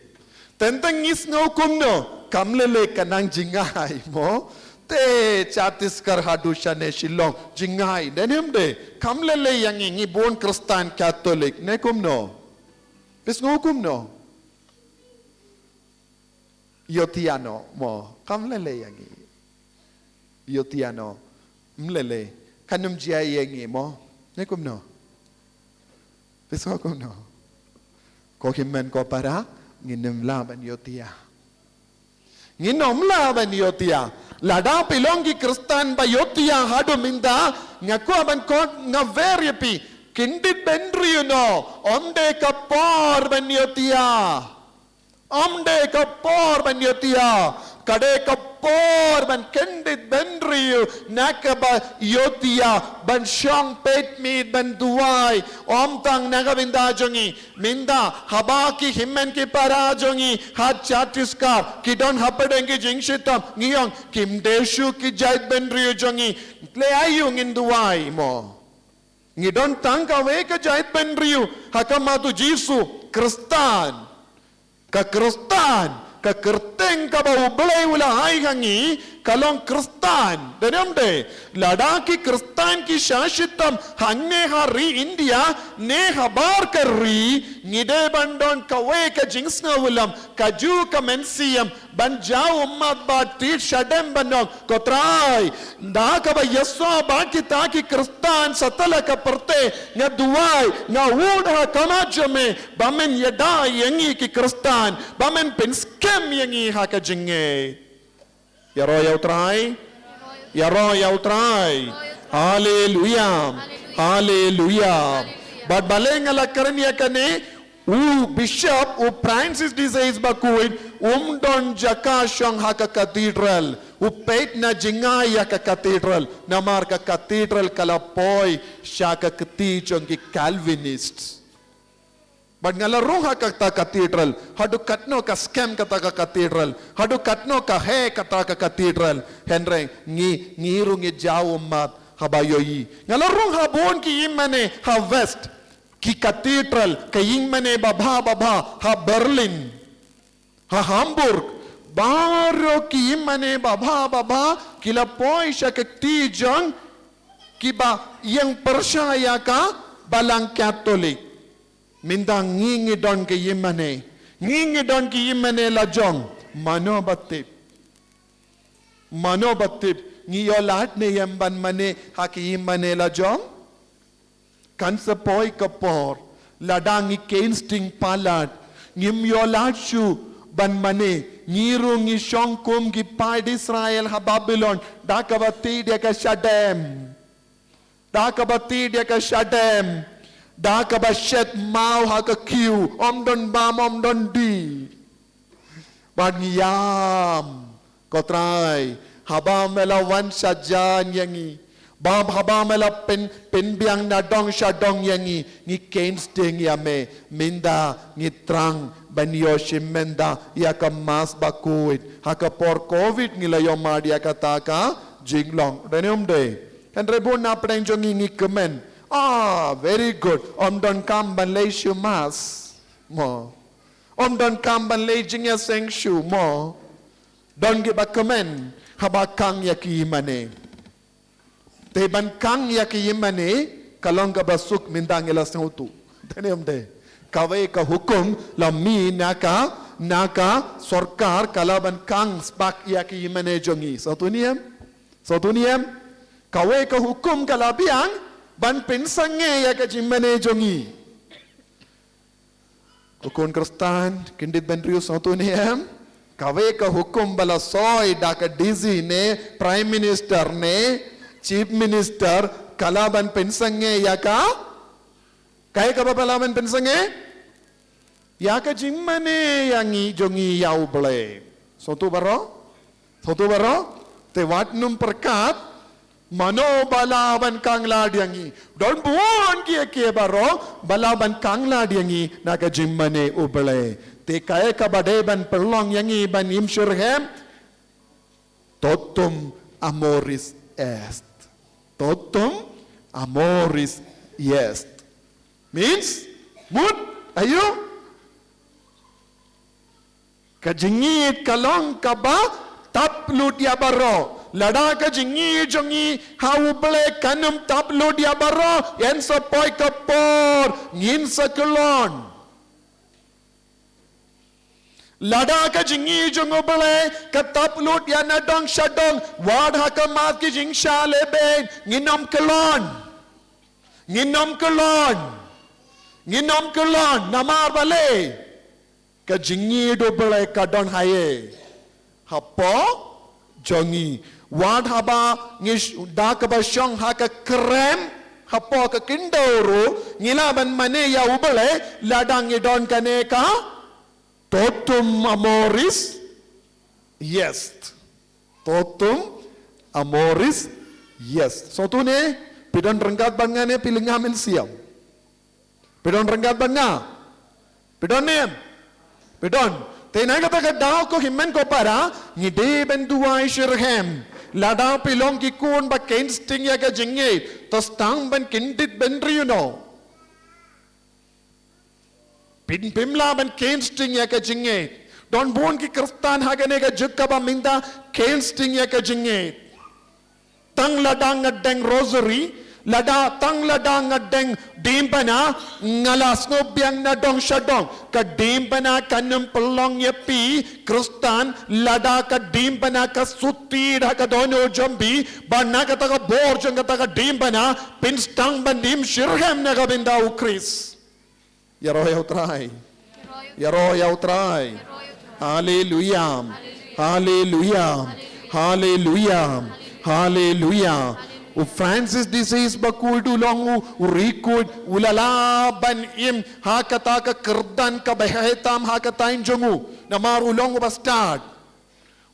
tentang ngisngo kum no kamlele kanang jingai mo te Chhattisgarh hadusha ne Shillong jingai denium de kamlele yang ngi bon Kristen Catholic ne kum no pisngo kum no yotiano mo kamlele yang ngi yotiano mlele kanum jia yang ngi mo ne kum no pisngo kum no ko himmen ko para nginum laban yotia nginom laban yotia lada pilongi Kristen ba yotia hadu minda ngaku aban ko nga veripi kindit bendri no omde kapor ban yotia omde kapor ban yotia kade kapor ban kendit bendri nakaba yotia ban shong pet meet ban duai om tang nagavinda jongi minda habaki himmen ki para jongi hat Chhattisgarh kidon hapadengi jingshitam ngiyong kimdeshu ki jait bendri jongi le ayung in duai mo ngidon tang ka we ka jait bendri hakamatu Jisu Kristan ka kerteng ka ba ublay wala hai hangi kalong Kristan deniam de ladaki Kristan ki shashitam hangne hari India ne habar kari ngide bandon kawe ka jingsna ulam kaju ka mensiam banjau ummat ba tit shadem banong kotrai da ka ba yeswa ba kita ki Kristan satala ka perte nga duai nga wudha kamajame bamen yada yangi ki Kristan bamen penskem yangi ha ka jinge Yaro yau try. Hallelujah. Hallelujah. But balengala karanya kane u bishop u Francis disease bakuin don jaka shang haka cathedral u peit na jingaya ka cathedral namar ka cathedral kalapoy shaka kati chong ki Calvinists. But ngala roha kata cathedral, hadu katno ka scam kata ka cathedral, hadu katno ka he kata ka cathedral, henry ngirungi jaw mat habayoi. Ngala roha bon ki imane ha west, ki cathedral ka imane baba ha Berlin, ha Hamburg, baro ki imane baba kila poi shakti jang kiba yang percaya ka balang Catholic. Mindang ngingi don ke yimane la jong manobatip ngiyolat ne yamban mane haki yimane la jong kan sa poi kapor ladangi kensting palat ngim yolat shu ban mane ngiru ngi shongkum ki pad Israel ha Babylon dakabati dia ka shadem da ka ba shet mau ha ka kiu om don bam om don di bad ngiyam kotrai haba mela wan sajan yangi Bab haba mela pen biang na dong shadong yangi ngi kensting ya me minda ngi trang banyo shimenda ya ka mas bakuit haka por covid ngi layo madia kataka jinglong denom de kan rebon na preng jongi ngi kemen very good don kam ban lay shu mas mo don kam ban lay jingya seng shu mo don gi ba kemen haba kang ya ki mane te ban kang ya ki yimane kalong ka basuk mindang ilas ngutu denem de kawe ka hukum la mi naka sarkar kalaban kang spak ya ki yimane jongi sotuniam kawe ka hukum kalabiang ban pinsange ya ka jimane jongi ukun kristan kindit ban riu sotuniam kawe ka hukum bala soy daka dizi ne prime minister ne Chief Minister kalaban pensange yaka kaya ka ba kalaban pensange yaka jimmane yangi jongi yau ble sotu baro te watnum perkat mano balaban kanglad yangi don buon ki baro balaban kanglad yangi naka jimmane uble te kaya ka badeban perlong yangi ban imshurhem totum amoris est totum amoris est means mood ayo kajingit kalong kaba taplut ya baro lada kajingi jongi hauble kanum taplut ya baro en sopoy kapor ngin sakulon lada ka jingi jongobale ka taplut ya na dong shadong wad hakamat ki jing shalebe nginom kelon namar bale ka jingi do bale ka don haye hapo jongi wad haba ngish da ka ba shong ha ka krem hapo ka kindoru ngilaban mane ya ubale ladang ye don kane ka totum amoris est. Totum amoris est. So tu ne pidon renggat banga ne pilinga men siam. Pidon renggat banga. Pidon ne. Pidon. Tenai kata ka daw ko himmen ko para ngide benduai shirhem. Lada pilong ki kun ba kensting ya ka jinge. Tos tang ben kindit benri you know. Pimla ban kensting ya ka jinge don bon ki kristan hagane ka jukka ba minda kensting ya ka jinge tang ladang ngadeng rosary lada tang ladang ngadeng dimpana ngalas ngobyang na dong shadong ka dimpana kanum pelong yepi kristan lada ka dimpana ka suti da ka dono jambi banna ka ta ka borjang ka ta ka dimpana pinstang bandim shirham na ka binda ukris Yaro yau try. Hallelujah. Hallelujah. Hallelujah. Hallelujah. Francis disease bakul du longu record ulala ban im hakata ka kerdan ka bahetam hakatain jongu namaru longu bastard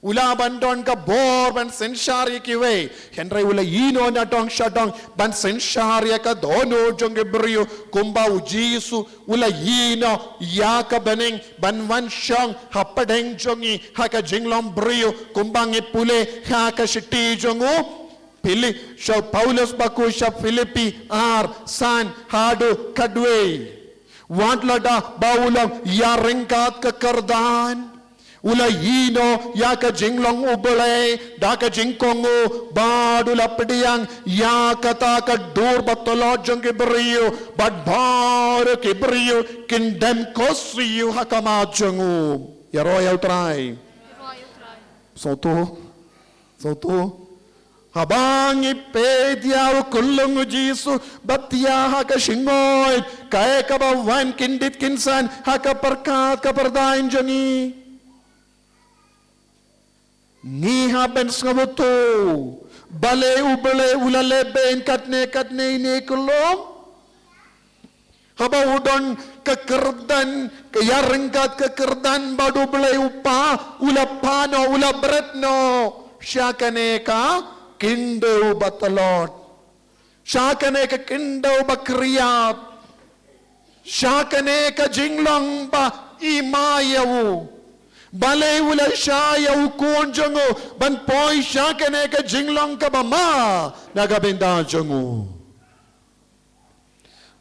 ula bandon ka bor ban senshari kiwe henry ula ino na dong shadong ban senshari ka dono jonge brio kumba ujisu ula ino ya ka baning ban wan shong hapadeng jongi haka jinglom brio kumbang ipule haka shiti jongu Pili sha Paulus baku sha Philippi san hadu kadwe wantlada baulang ya ringkat ke kerdan ula yino ya ka jinglong ubole da ka jingkongo badula pediang ya kata ka dur batolo jong ke brio bad bar ke brio kindem kosiu hakama jongu ya royal try soto habang ipediaw kulong jisu batya haka shingoy kaya ka ba wan kindit kinsan haka perkat ka perdain jongi ni haben skabuto bale ubale ulale ben katne ini kulong haba udon kekerdan kaya rengkat kekerdan badu bale upa ulapano ulabretno syakane ka Kindo batalot Syakane ka kindau ba kriyat. Syakane ka jinglong ba imayawu. Balay wala siya kunjongo. Ban poi syakane ka jinglong ka ba ma. Nagabinda jongo.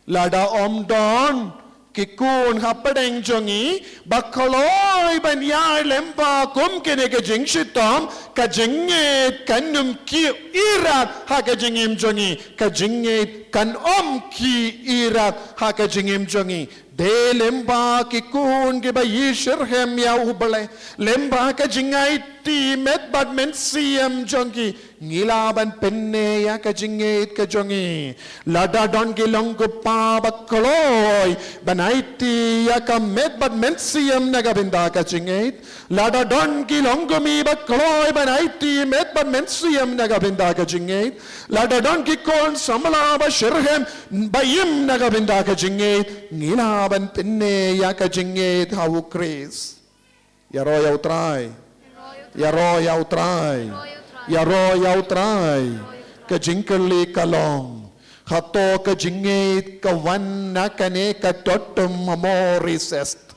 Lada omdon. Kikun hapadeng jongi. Bakaloy ban yar lempa kum kene ka jingshitom. Ka jingit kanum ki irat ha ka jingim jongi. Ka jingit kan ki irat ha ka jingim jongi. De lemba kikun ke ba yishirhem ya ubale. Lemba ka jingait ti met bad men siem jongi. Ngilaban penne ya ka jingit ka jongi. Lada don gilong pa bakaloy. Banaiti ya ka met bad men siem nagabinda ka jingit. Lada don gilong mi bakaloy. Banaiti met bad men siem nagabinda ka jingit. Lada don kikon samala ba shirhem bayim nagabinda ka jingit. Ngilaban penne ya ka jingit hawu kris. Yaro yaw try. Yaro yaw try. Yaro yaw try. Ka jingkerli kalong. Hato ka jingit ka wan na kane ka totum mamorisest.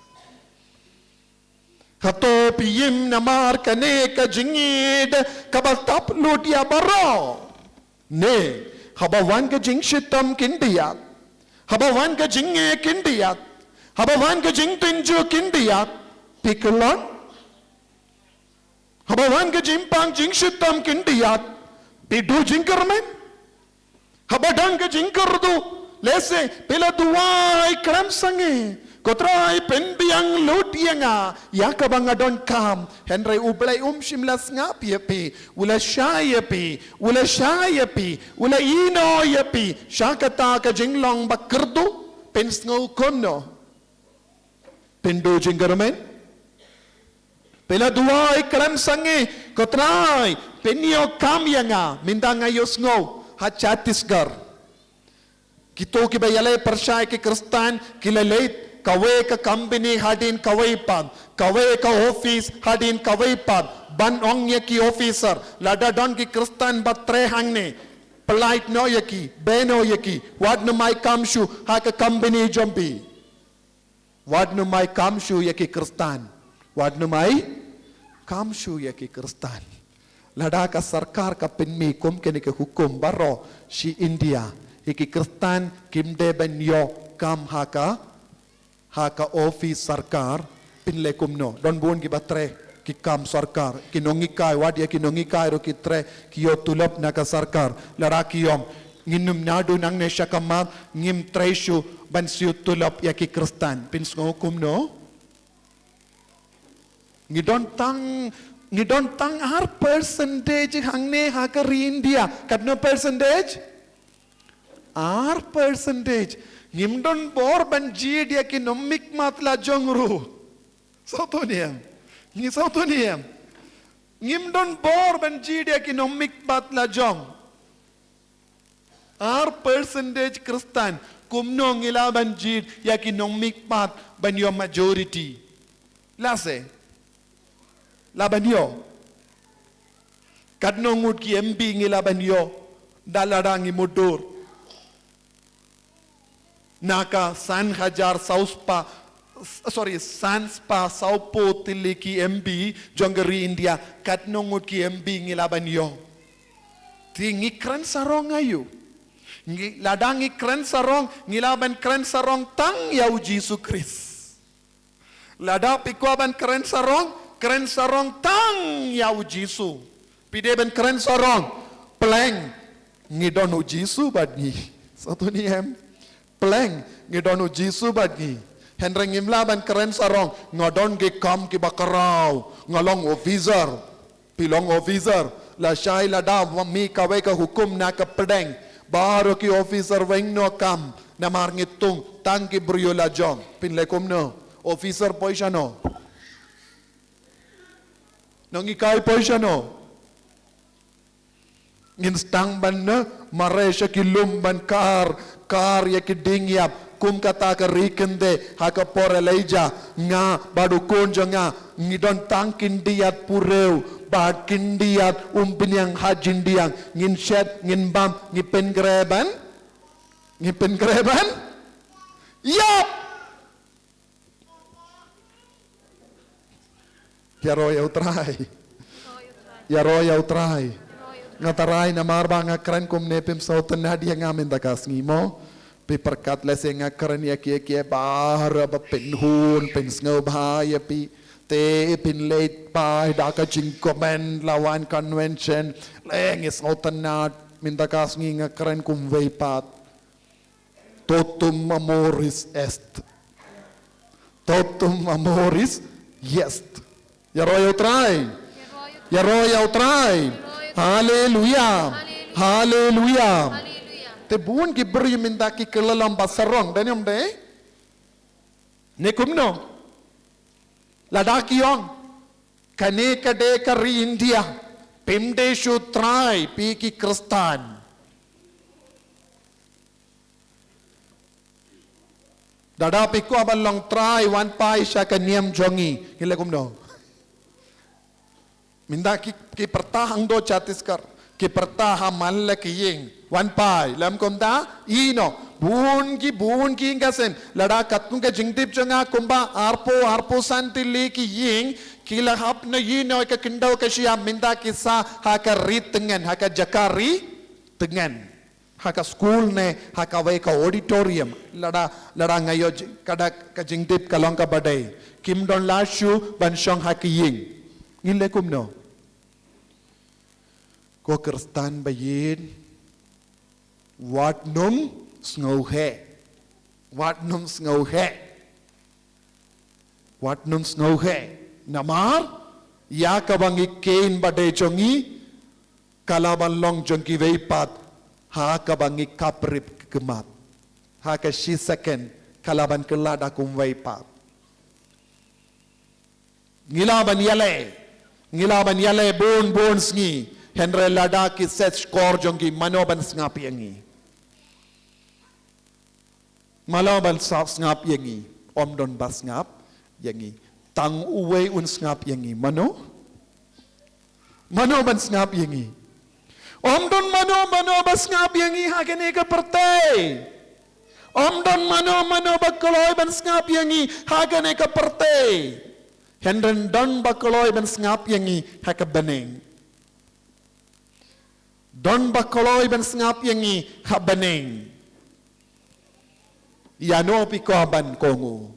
Hato piyim namar kane ka jingid ka baltap ludia baro. Ne, habawan ka jingshitam kindiyat. Habawan ka jinge kindiyat. Habawan ka jingtinju kindiyat. Pikulon. Habawan ka jimpang jingshitam kindiyat. Pidu jingkermen. Habadang ka jingkerdu. Lese pila duwai kram sange. Kotrai penbiang lutianga. Yakabang adon kam. Henry ublay shimlas ngapi yapi. Ula shayapi. Ula shayapi. Ula ino yapi. Shakata ka jinglong bakerdu. Pens ngau kumno. Pindu jingkermen. Pela duai kram sange kotrai penio kamyanga mindang ayos ngo ha Chhattisgarh kito ki bayale pershay ke kristan kilaleit kawe ka company hadin kawai pad kawe ka office hadin kawai pad ban ong ki officer lada don ki kristan batre hangne polite no yaki beno yaki what no my kamshu ha ka company jumpi what no my kamshu yaki kristan what no my kamshu yaki kristan lada ka sarkar ka pinmi kum kene ke hukum baro si India iki kristan kimde benyo kam haka office sarkar pinle kumno don bon ki batre ki kam sarkar kinongikai wadia kinongikai ro kitre kiyo tulop na ka sarkar lada kiyom nginum nadu nang ne shakamat ngim treshu bansiu tulop yaki kristan pins hukum no ngidon tang har percentage hangne hakari India kadno percentage ar percentage ngimdon bor ban jid ya ki nomik matla jongru sotoniam ngimdon bor ban jid ya ki nomik matla jong ar percentage kristan kumno ngila ban jid ya ki nomik mat ban your majority lase labanyo kadno ngut ki MB ngi labanyo dalarangi motor naka san hajar sauspa sanspa saupo tili ki MB jongari India kadno ngut ki MB ngi labanyo ti ngi kran sarong ayu ngi ladangi kran sarong ngi laban kran sarong tang yau Jesus Christ lada pikwaban kran sarong tang yau Jisu. Pide ben keren sarong pleng ngidonu Jisu badni. Satu ni pleng ngidonu Jisu badni. Henreng imla ben keren sarong ngodon ge kam ki bakarau ngolong officer pilong officer la shai la da mi kawe ka hukum na ka pedeng baru ki officer weng no kam na mar ngitung tang ki brio la jong pinle kumno officer poisha no nang ikai poisya no. Ngin stang ban na maresha kilumban kar ya kidingyap kum kata ka rikende haka poreleja nga badu konjo nga ngidon tangkin diat pureu bad kindiat umpinyang hajindiang ngin shed ngin bam ngipen greban yap ya roya utrai ngatarai na marba nga kran kum nepim sautan na dia ngamin dakas ngimo pi perkat lese nga kran ya kia bahar ba penhun pen sngo bahaya pi te pin late pa daka jingkomen lawan convention leng is sautan na mindakas ngi nga kran kum veipat totum amoris est totum amoris est ya roya utrai haleluya haleluya te buon ki beri minda ki kelalam basarong danyam de ne kumno ladaki yong kane kade kari India pemde shu trai pi ki kristan dada pikku abalong trai wan pai sha kaniam jongi hile kumno minda ki pertahang do Chhattisgarh ki pertaha malle ki ying wan pai lam komda ino buun ki ngasen lada katun ke jingdip jonga kumba arpo santi ki ying kila hap na yino ka kindau ka shia minda ki sa haka ritengan haka jakari tengan haka school ne haka vai ka auditorium lada ngayo kada ka jingdip kalong ka badai kim don lashu ban shong haki ying ngile kumno ko kristan bayin wat num sngo he namar ya kabangi kein bade chongi kalaban long jongki veipat ha kabangi kaprip kemat ha ka shi second kalaban kelada kum veipat ngilaban yale bon sngi Henry lada ki set skor jongi manoban snap yangi maloban sap snap yangi omdon bas snap yangi tang uwe un snap yangi manoban snap yangi omdon mano bas snap yangi hagene ka pertai omdon mano bakoloy ban snap yangi hagene ka pertai Henry don bakoloy ban snap yangi hakabaneng Don bakoloy ban ngap yangi habaneng yano pikoban kongu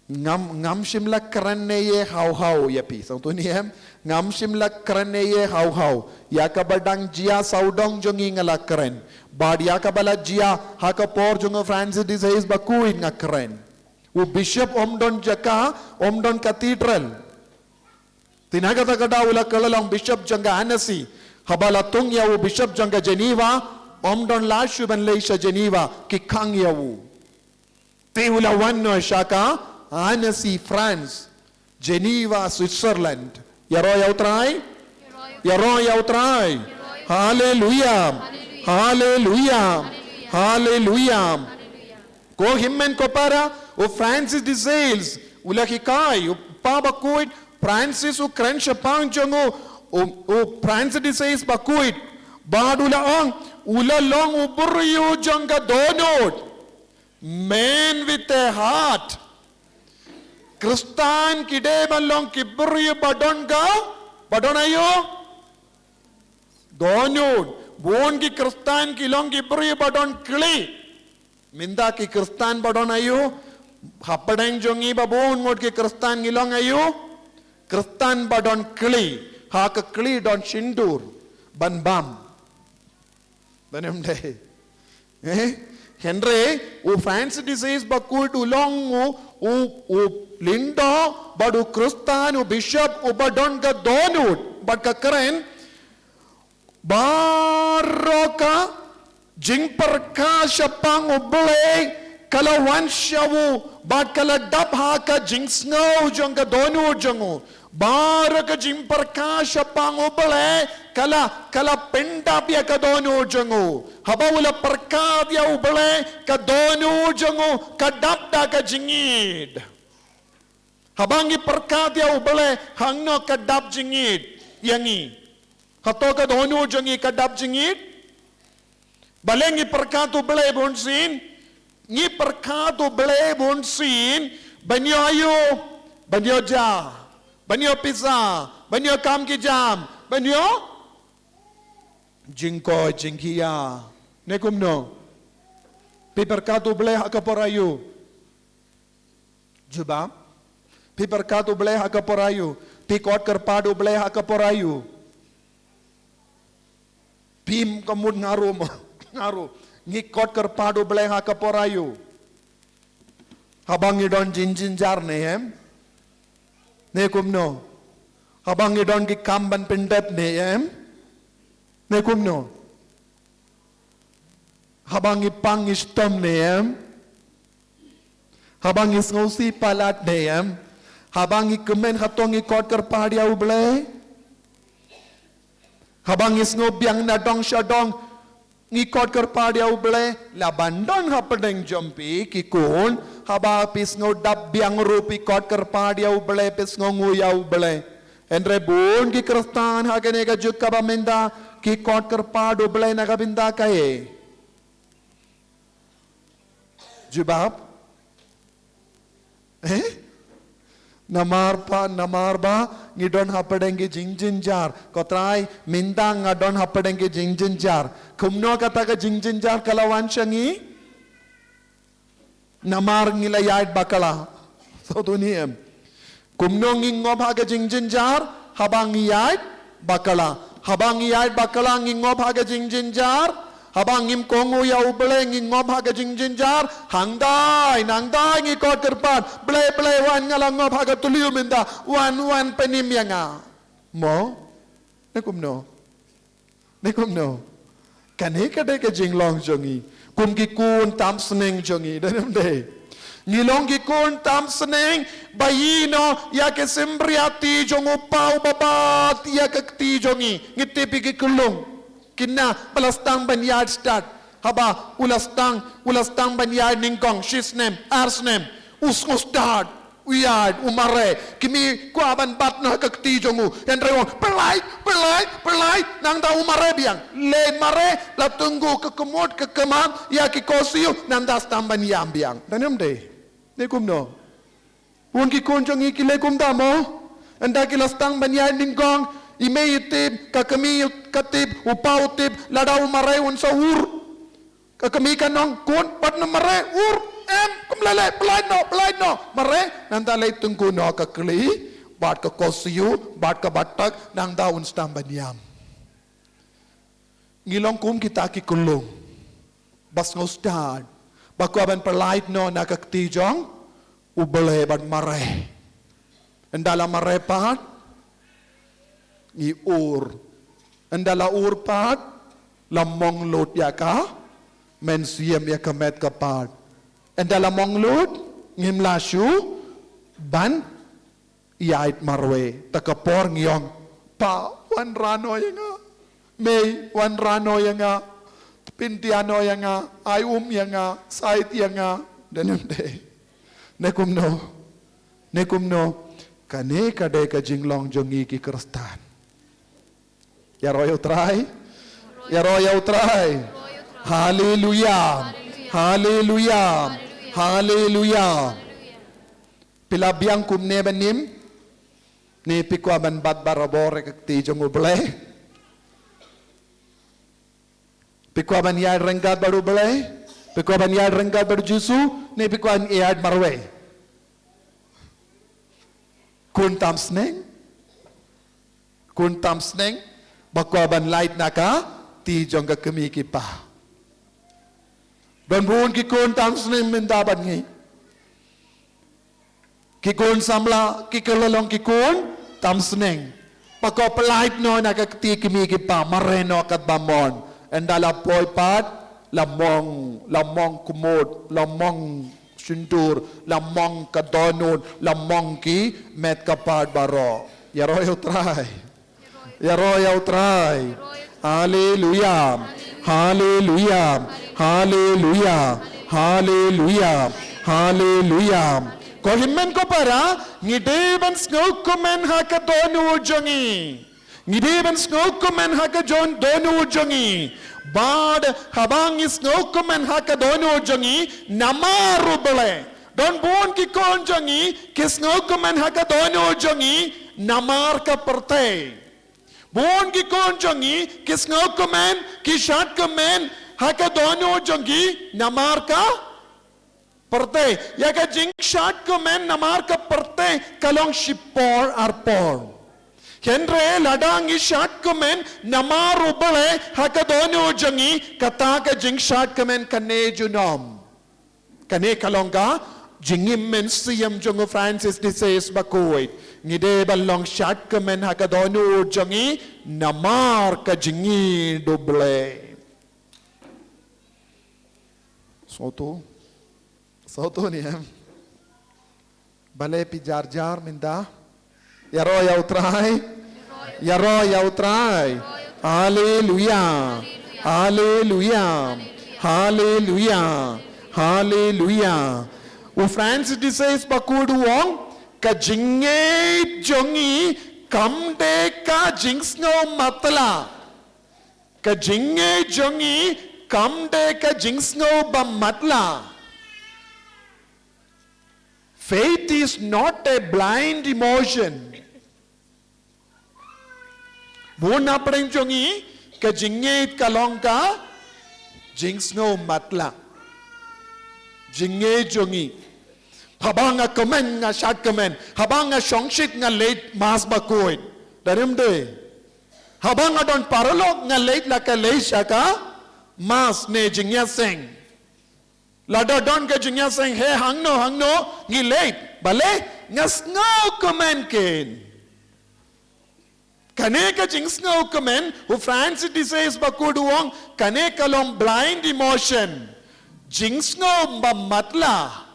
ngam shimla karane ye hau yapi sangtu niem ngam shimla karane ye hau ya ka badang jia saudong jongi ngala karen bad ya ka bala jia ha ka por jongo Francis disease bakuin ngakren u bishop omdon cathedral tinaga ta kada ula kalalong bishop janga anasi habala tung ya u bishop janga Geneva omdon la shuban leisha Geneva ki khang ya u te ula wanno shaka Annecy, France, Geneva, Switzerland. Yaro yautrai. Hallelujah. Ko himmen ko para o Francis de Sales ulakikai o pabakuit Francis o crensha pangjongo o Francis de Sales bakuit badula ong ulalong uburiyo jonga donot man with a heart Kristan kide balong kibri badonayo donut bon ki Kristan ki long kibri badon kli minda ki Kristan badonayo hapadang jongi babon ngot ki Kristan ngilong ayo Kristan badon kli ha ka kli don shindur ban bam banem de Henry o Francis disease bakut ulong o lindo badu Kristan o bishop o badon ka donut bad ka karen baroka jing perkasha pang uble kala wanshawu bat kala dabha ka jing snow jong ka donu jongu bara ka jing perkasha pang uble kala penda pia ka donu jongu habawula perkadia uble ka donu jongu ka dabda ka jingid habangi perkadia uble hangno ka dab jingid yangi hato ka donu jongi ka dab jingid balengi perkatu ble bonsin ngi perkatu ble bonsin banyo ayo banyo ja banyo pizza banyo kam ki jam banyo jingko jingkia nekumno pi perkatu ble hakaporayu juba pi perkatu ble hakaporayu pi kot kerpadu ble hakaporayu pim kamut ngarum ngaru ngikot kerpadu ble hakaporayu habang idon jinjin jar nehem nekumno habang idon ki kamban pendep nehem nekumno habang ipang istom nehem habang isngausi palat nehem habang ikemen hatong ikot kerpadia uble habang isngobiang nadong syadong ngikot kerpadia uble labandon hapadeng jompi kikun haba pisngo dab biang rupi kot kerpadia uble pisngo nguya ubleendre bun ki kristan hagene ka juk ka baminda ki kot kerpadu uble nagabinda kae jubab namar ba ngidon hapadengi jingjin jar kotrai mindang ngadon hapadengi jingjin jar kumno kata ka jingjin jar kalawan syangi namar ngilayait bakala so tuniem kumno ngingob ha ka jingjin jar habang ngiyait bakala ngingob ha ka jingjin jar habang ngim kongu ya uble ngingob ha ka jingjin jar hangdai nangdai ngikot kerpat ble wan ngalangob ha ka tuliu minda wan penim yanga mo nekumno kane kade ka jinglong jongi kum ki kun tam sneng jongi danem de ngilong ki kun tam sneng bayino ya ke sembriati jongu pau babat ya ke ti jongi ngitipi ki kulung kina palastang banyad start haba ulastang banyad ningkong shisnem arsnem usustad uyad umare kimi kuaban batna kakti jongu yan rewo pelai nang da umare biang le mare la tunggu kekemut kekemam ya kikosiu nang da stamban yam biang danem de nekumno un ki konjongi kilekum damo anda kilastang banyad ningkong imayitib kakami katib upautib ladau marai un sahur kakami kanong kun pat na marai ur kumlele pelai no marai nanda lay tunggu no kakli bat ka kosiu bat ka batak nang daun stambanyam ngilong kum kita ki kulung bas ngostad bakuaban pelai no nakaktijong ubele bat marai endala marai pat ni ur andala ur pat lamong lot yaka men siem yaka met kapat andala mong lot ngim lasyu ban yait marwe takapor ngiyong pa wan rano yanga may wan rano yanga pintiano yanga ay yanga sait yanga danem de nekumno kane kade ka jinglong jongi ki kristan ya royal try haleluya pilabiang kumne banim ni pikwa ban bat barabore kakti jong uble pikwa ban yad renggat baru uble pikwa ban yad renggat baru jusu ni pikwa yad marwe kun tam sneng bakwa ban light naka ti jong ka kemi ki pa ban bun ki kun tam sneng minda ban ngi ki kun samla ki kelolong ki kun tam sneng bakwa light no naka ti kemi ki pa mareno kat bamon endala poi pat lamong kumod, lamong sundur, lamong kadonun, lamong ki met kapad baro. Yaroy utray. Yaroy utray. Hallelujah. Hallelujah. Hallelujah. Hallelujah. Hallelujah. Kohimen ko para ngideban snaukumen hakadonu ujongi. Ngideban snaukumen hakadon donu ujongi. Bad habang snaukumen hakadonu ujongi namaru bole. Don bon ki konjongi kisnaukumen hakadonu ujongi namar ka perte. Bon ki konjongi kisnaukumen kishatkumen hakadonu ujongi namar ka Perte, yaga jing shot ko men namar ka perte kalong shipor arpor. Henre ladang is shot ko men namar ubale hakadonu jangi kata ka jing shot ko men kane junom. Kane kalong ka jingim men siyam jungo Francis disease bakuit. Ngide balong shot ko men hakadonu jangi namar ka jingi doble. Soto ni em. Bale pi jar minda. Yaro yautrai. Yaro yautrai. Hallelujah. Hallelujah. Hallelujah. Hallelujah. U Francis disease bakudu wong ka jinge jongi kamde ka jingsno matla. Ka jinge jongi kamde ka jingsno bamatla. Faith is not a blind emotion. Muna pareng jongi ka jingit kalong ka jingsno matla. Jinge jongi. Habang nga komen nga shat komen. Habang nga shongshit nga late mas bakoy. Darim de. Habang nga don paralog nga late la ka late siya ka mas ne jingya seng. Lada don ke jingya saying, hey hangno, ngi late. Bale, ngas ngau komen ken. Kane ka jings ngau komen, who Francis disease bakuduwang, kane kalong blind emotion. Jings ngau matla.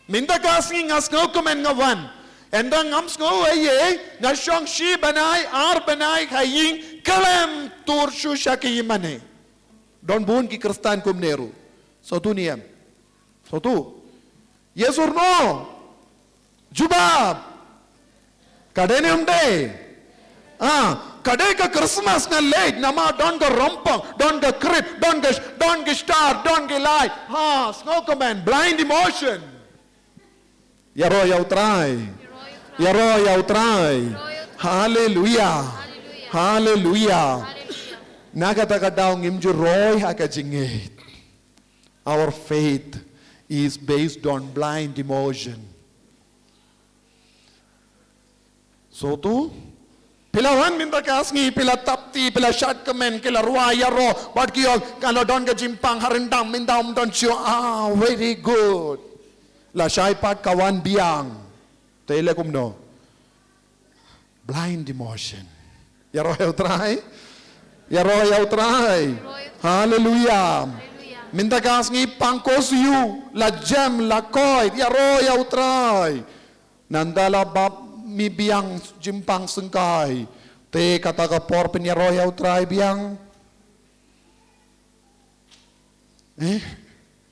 Minta kasing ngas ngau komen nga wan. Endang ngams ngau aye, ngasyong shi banay, ar banay, haying, kalem turshu shakiyimane. Don buon ki kristan kumneru. Sotu niyam. Sotu. Yes or no? Jubab. Kade ni umde. Kade ka Christmas na late. Nama don ka rompong. Don ka crib. Don ka star. Don ka light. Snow command. Blind emotion. Yaro yautray. Yaro yautray. Hallelujah. Hallelujah. Nagatakadaw ngimju roy hakajingit. Our faith is based on blind emotion. So tu, pilawan minta kasngi, pila tapti, pila shat kemen, kila ruaya ro, but kiyo kalau don ke jimpang harendam minta don siyo, very good. La syai pat kawan biang, tele kumno. Blind emotion. Ya roh try, ya roh try. Hallelujah. Minta kasngi pangkos yu la jam la koi ya roya utrai nandala bab mi biang jimpang sengkai te kata ka por pen ya roya utrai biang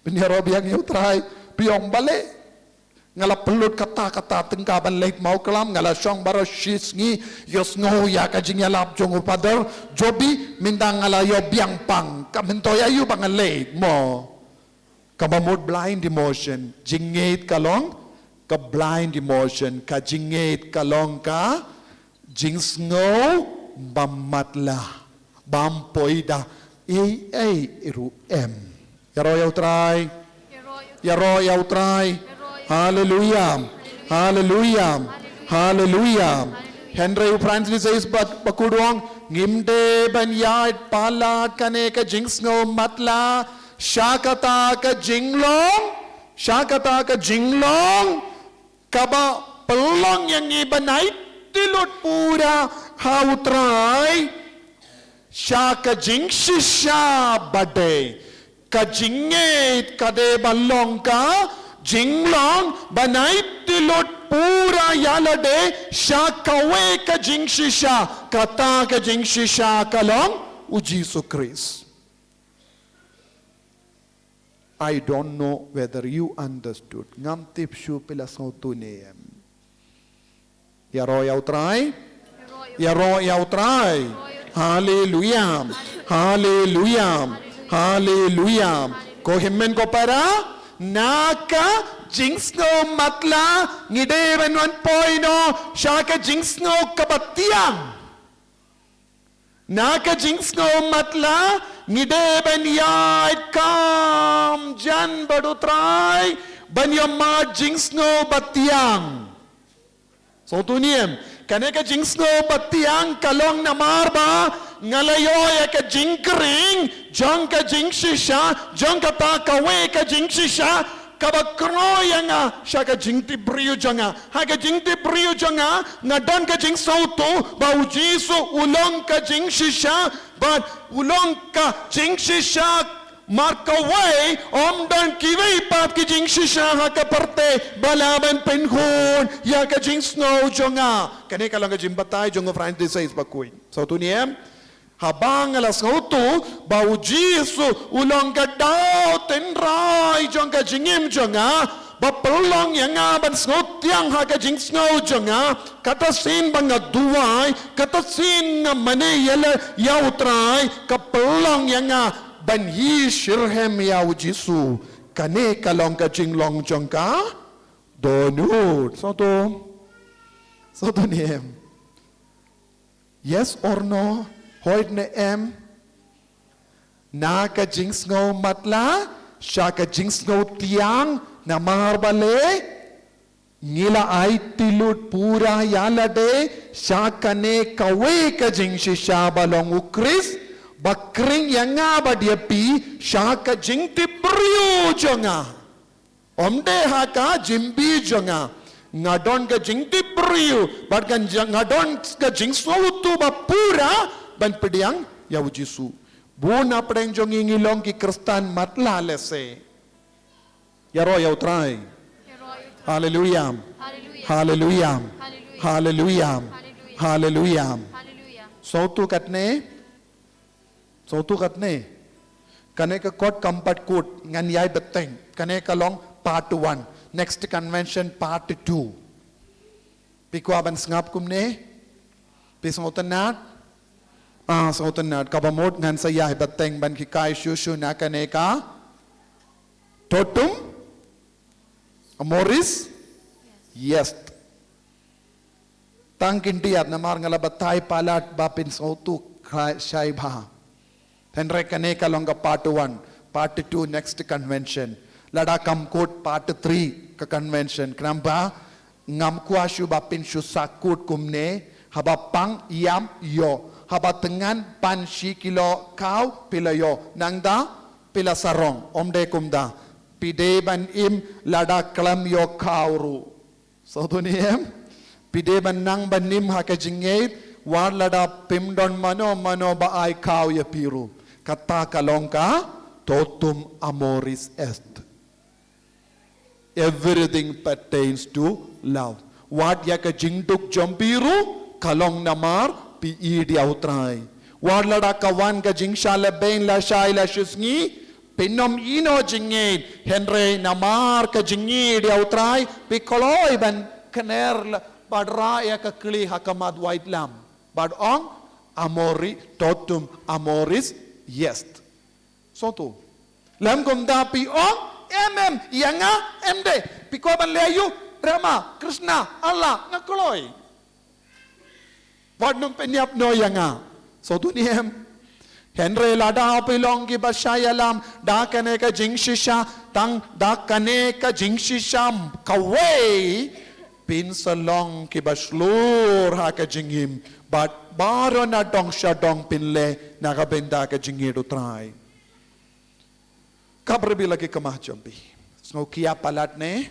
pen ya roya biang ya utrai biong bale ngala pelut kata-kata tengkaban late mau kelam ngala syong baro shisngi yos ngo ya kajing ya lap jong upadar jobi minta ngala yo biang pang kamentoya yu bang late mo kabamud blind emotion jingate kalong ka blind emotion ka jingate kalong ka jings ngo bamatla bampoida iru em yaro yaw try yaro yaw try. Hallelujah. Hallelujah. Hallelujah. Henry Francis says bakuduang ngimde banyat pala kane ka jingsno matla shakata ka jinglong kaba pelong yang ibanay tilot pura hautray shaka jingshisha bade ka jingit kade balong ka jinglong banait tilot pura yalade sha kawe ka jingshisha kata ka jingshisha kalong u Jesus Christ. I don't know whether you understood. Ngam tip shu pila sautu neem. Yaro yautrai. Yaro yautrai. Hallelujah. Hallelujah. Hallelujah. Ko himmen ko para naka jingsno matla ngideven 1.0 shaka jingsno kabatiang. Naka jingsno matla ngideven yai kam jan badutrai banyama jingsno batiang. So tuniem kaneka jingsno batiang kalong namarba ngalayo ka jinkring jong ka jingshisha jong ka ta kawe ka jingshisha kabakro yanga shaka jingti brio jonga haga jingti brio jonga ngadon ka jingsauto ba ujiso ulong ka jingshisha but ulong ka jingshisha markaway omdan kiway pap ki jingshisha haka parte balaban penhun ya ka jingsno jonga kane ka lang ka jimbatay jonga Francis says bakuin so tuniem habang alas ngautu bau jisu ulong ka daw tenray jong ka jingim jonga bapelong yang ban ngotiang ha ka jingsno jonga katasin bang duway katasin nga mane yala yautray kapelong yang ban yi shirhem yaw jisu kane kalong ka jinglong jongka donut so to niem yes or no hoid ne em na ka jingsno matla sha ka jingsno tiang na marbale ngila ay tilut pura yalade sha kane kawe ka jingshi sha balong ukris bakring yanga badiapi sha ka jingti brio jonga omde ha ka jimbi jonga ngadon ka jingti brio but kan ngadon ka jingsno tu ba pura ban pediang yaw jisu buna pedeng jongi ngilong ki kristan matla lese yaro yaw try hallelujah hallelujah hallelujah hallelujah sautu katne kane ka kot kampat kut ngan yai beteng kane ka long part 1 next convention part 2 piko aban ngap kumne pisngotanat sautanat kabamot ngan sa yai beteng ban ki kai shushu na kane ka totum amoris yes tangkinti at namar ngala batay palat bapin sautu shai bha Henry kane kalonga part 1 part 2 next convention lada kamkot part 3 ka convention krampa ngam kuashu bapin shu sakut kumne haba pang yam yo haba tengan pan shi kilo kau pilayo nangda pila sarong omde kumda pide ban im lada klam yo kauru so tuniem pide ban nang banim hakajingait war lada pimdon mano ba ai kau ya piru kata kalongka totum amoris est everything pertains to love what yaka jingduk jompiru kalong namar pi idi autrai war lada kawan ka jingshala ben la shai la shisngi pinom ino jingit henry namar ka jingi di autrai pi koloi ban kaner badra ya ka kli hakamad white lam bad ong amori totum amoris yes so tu lam kom da pi ong yanga emde pi ko ban leyu rama krishna allah ngakoloi Wadnum penyap no yanga. So tu niem. Henry lada pilong ki bashayalam da kane ka jingshisha tang da kane ka jingshisham kaway pin salong ki baslur ha ka jingim but baro na dong sha dong pinle na ka benda ka jingido try. Kabre bi lagi kamah jambi. So kia palat ne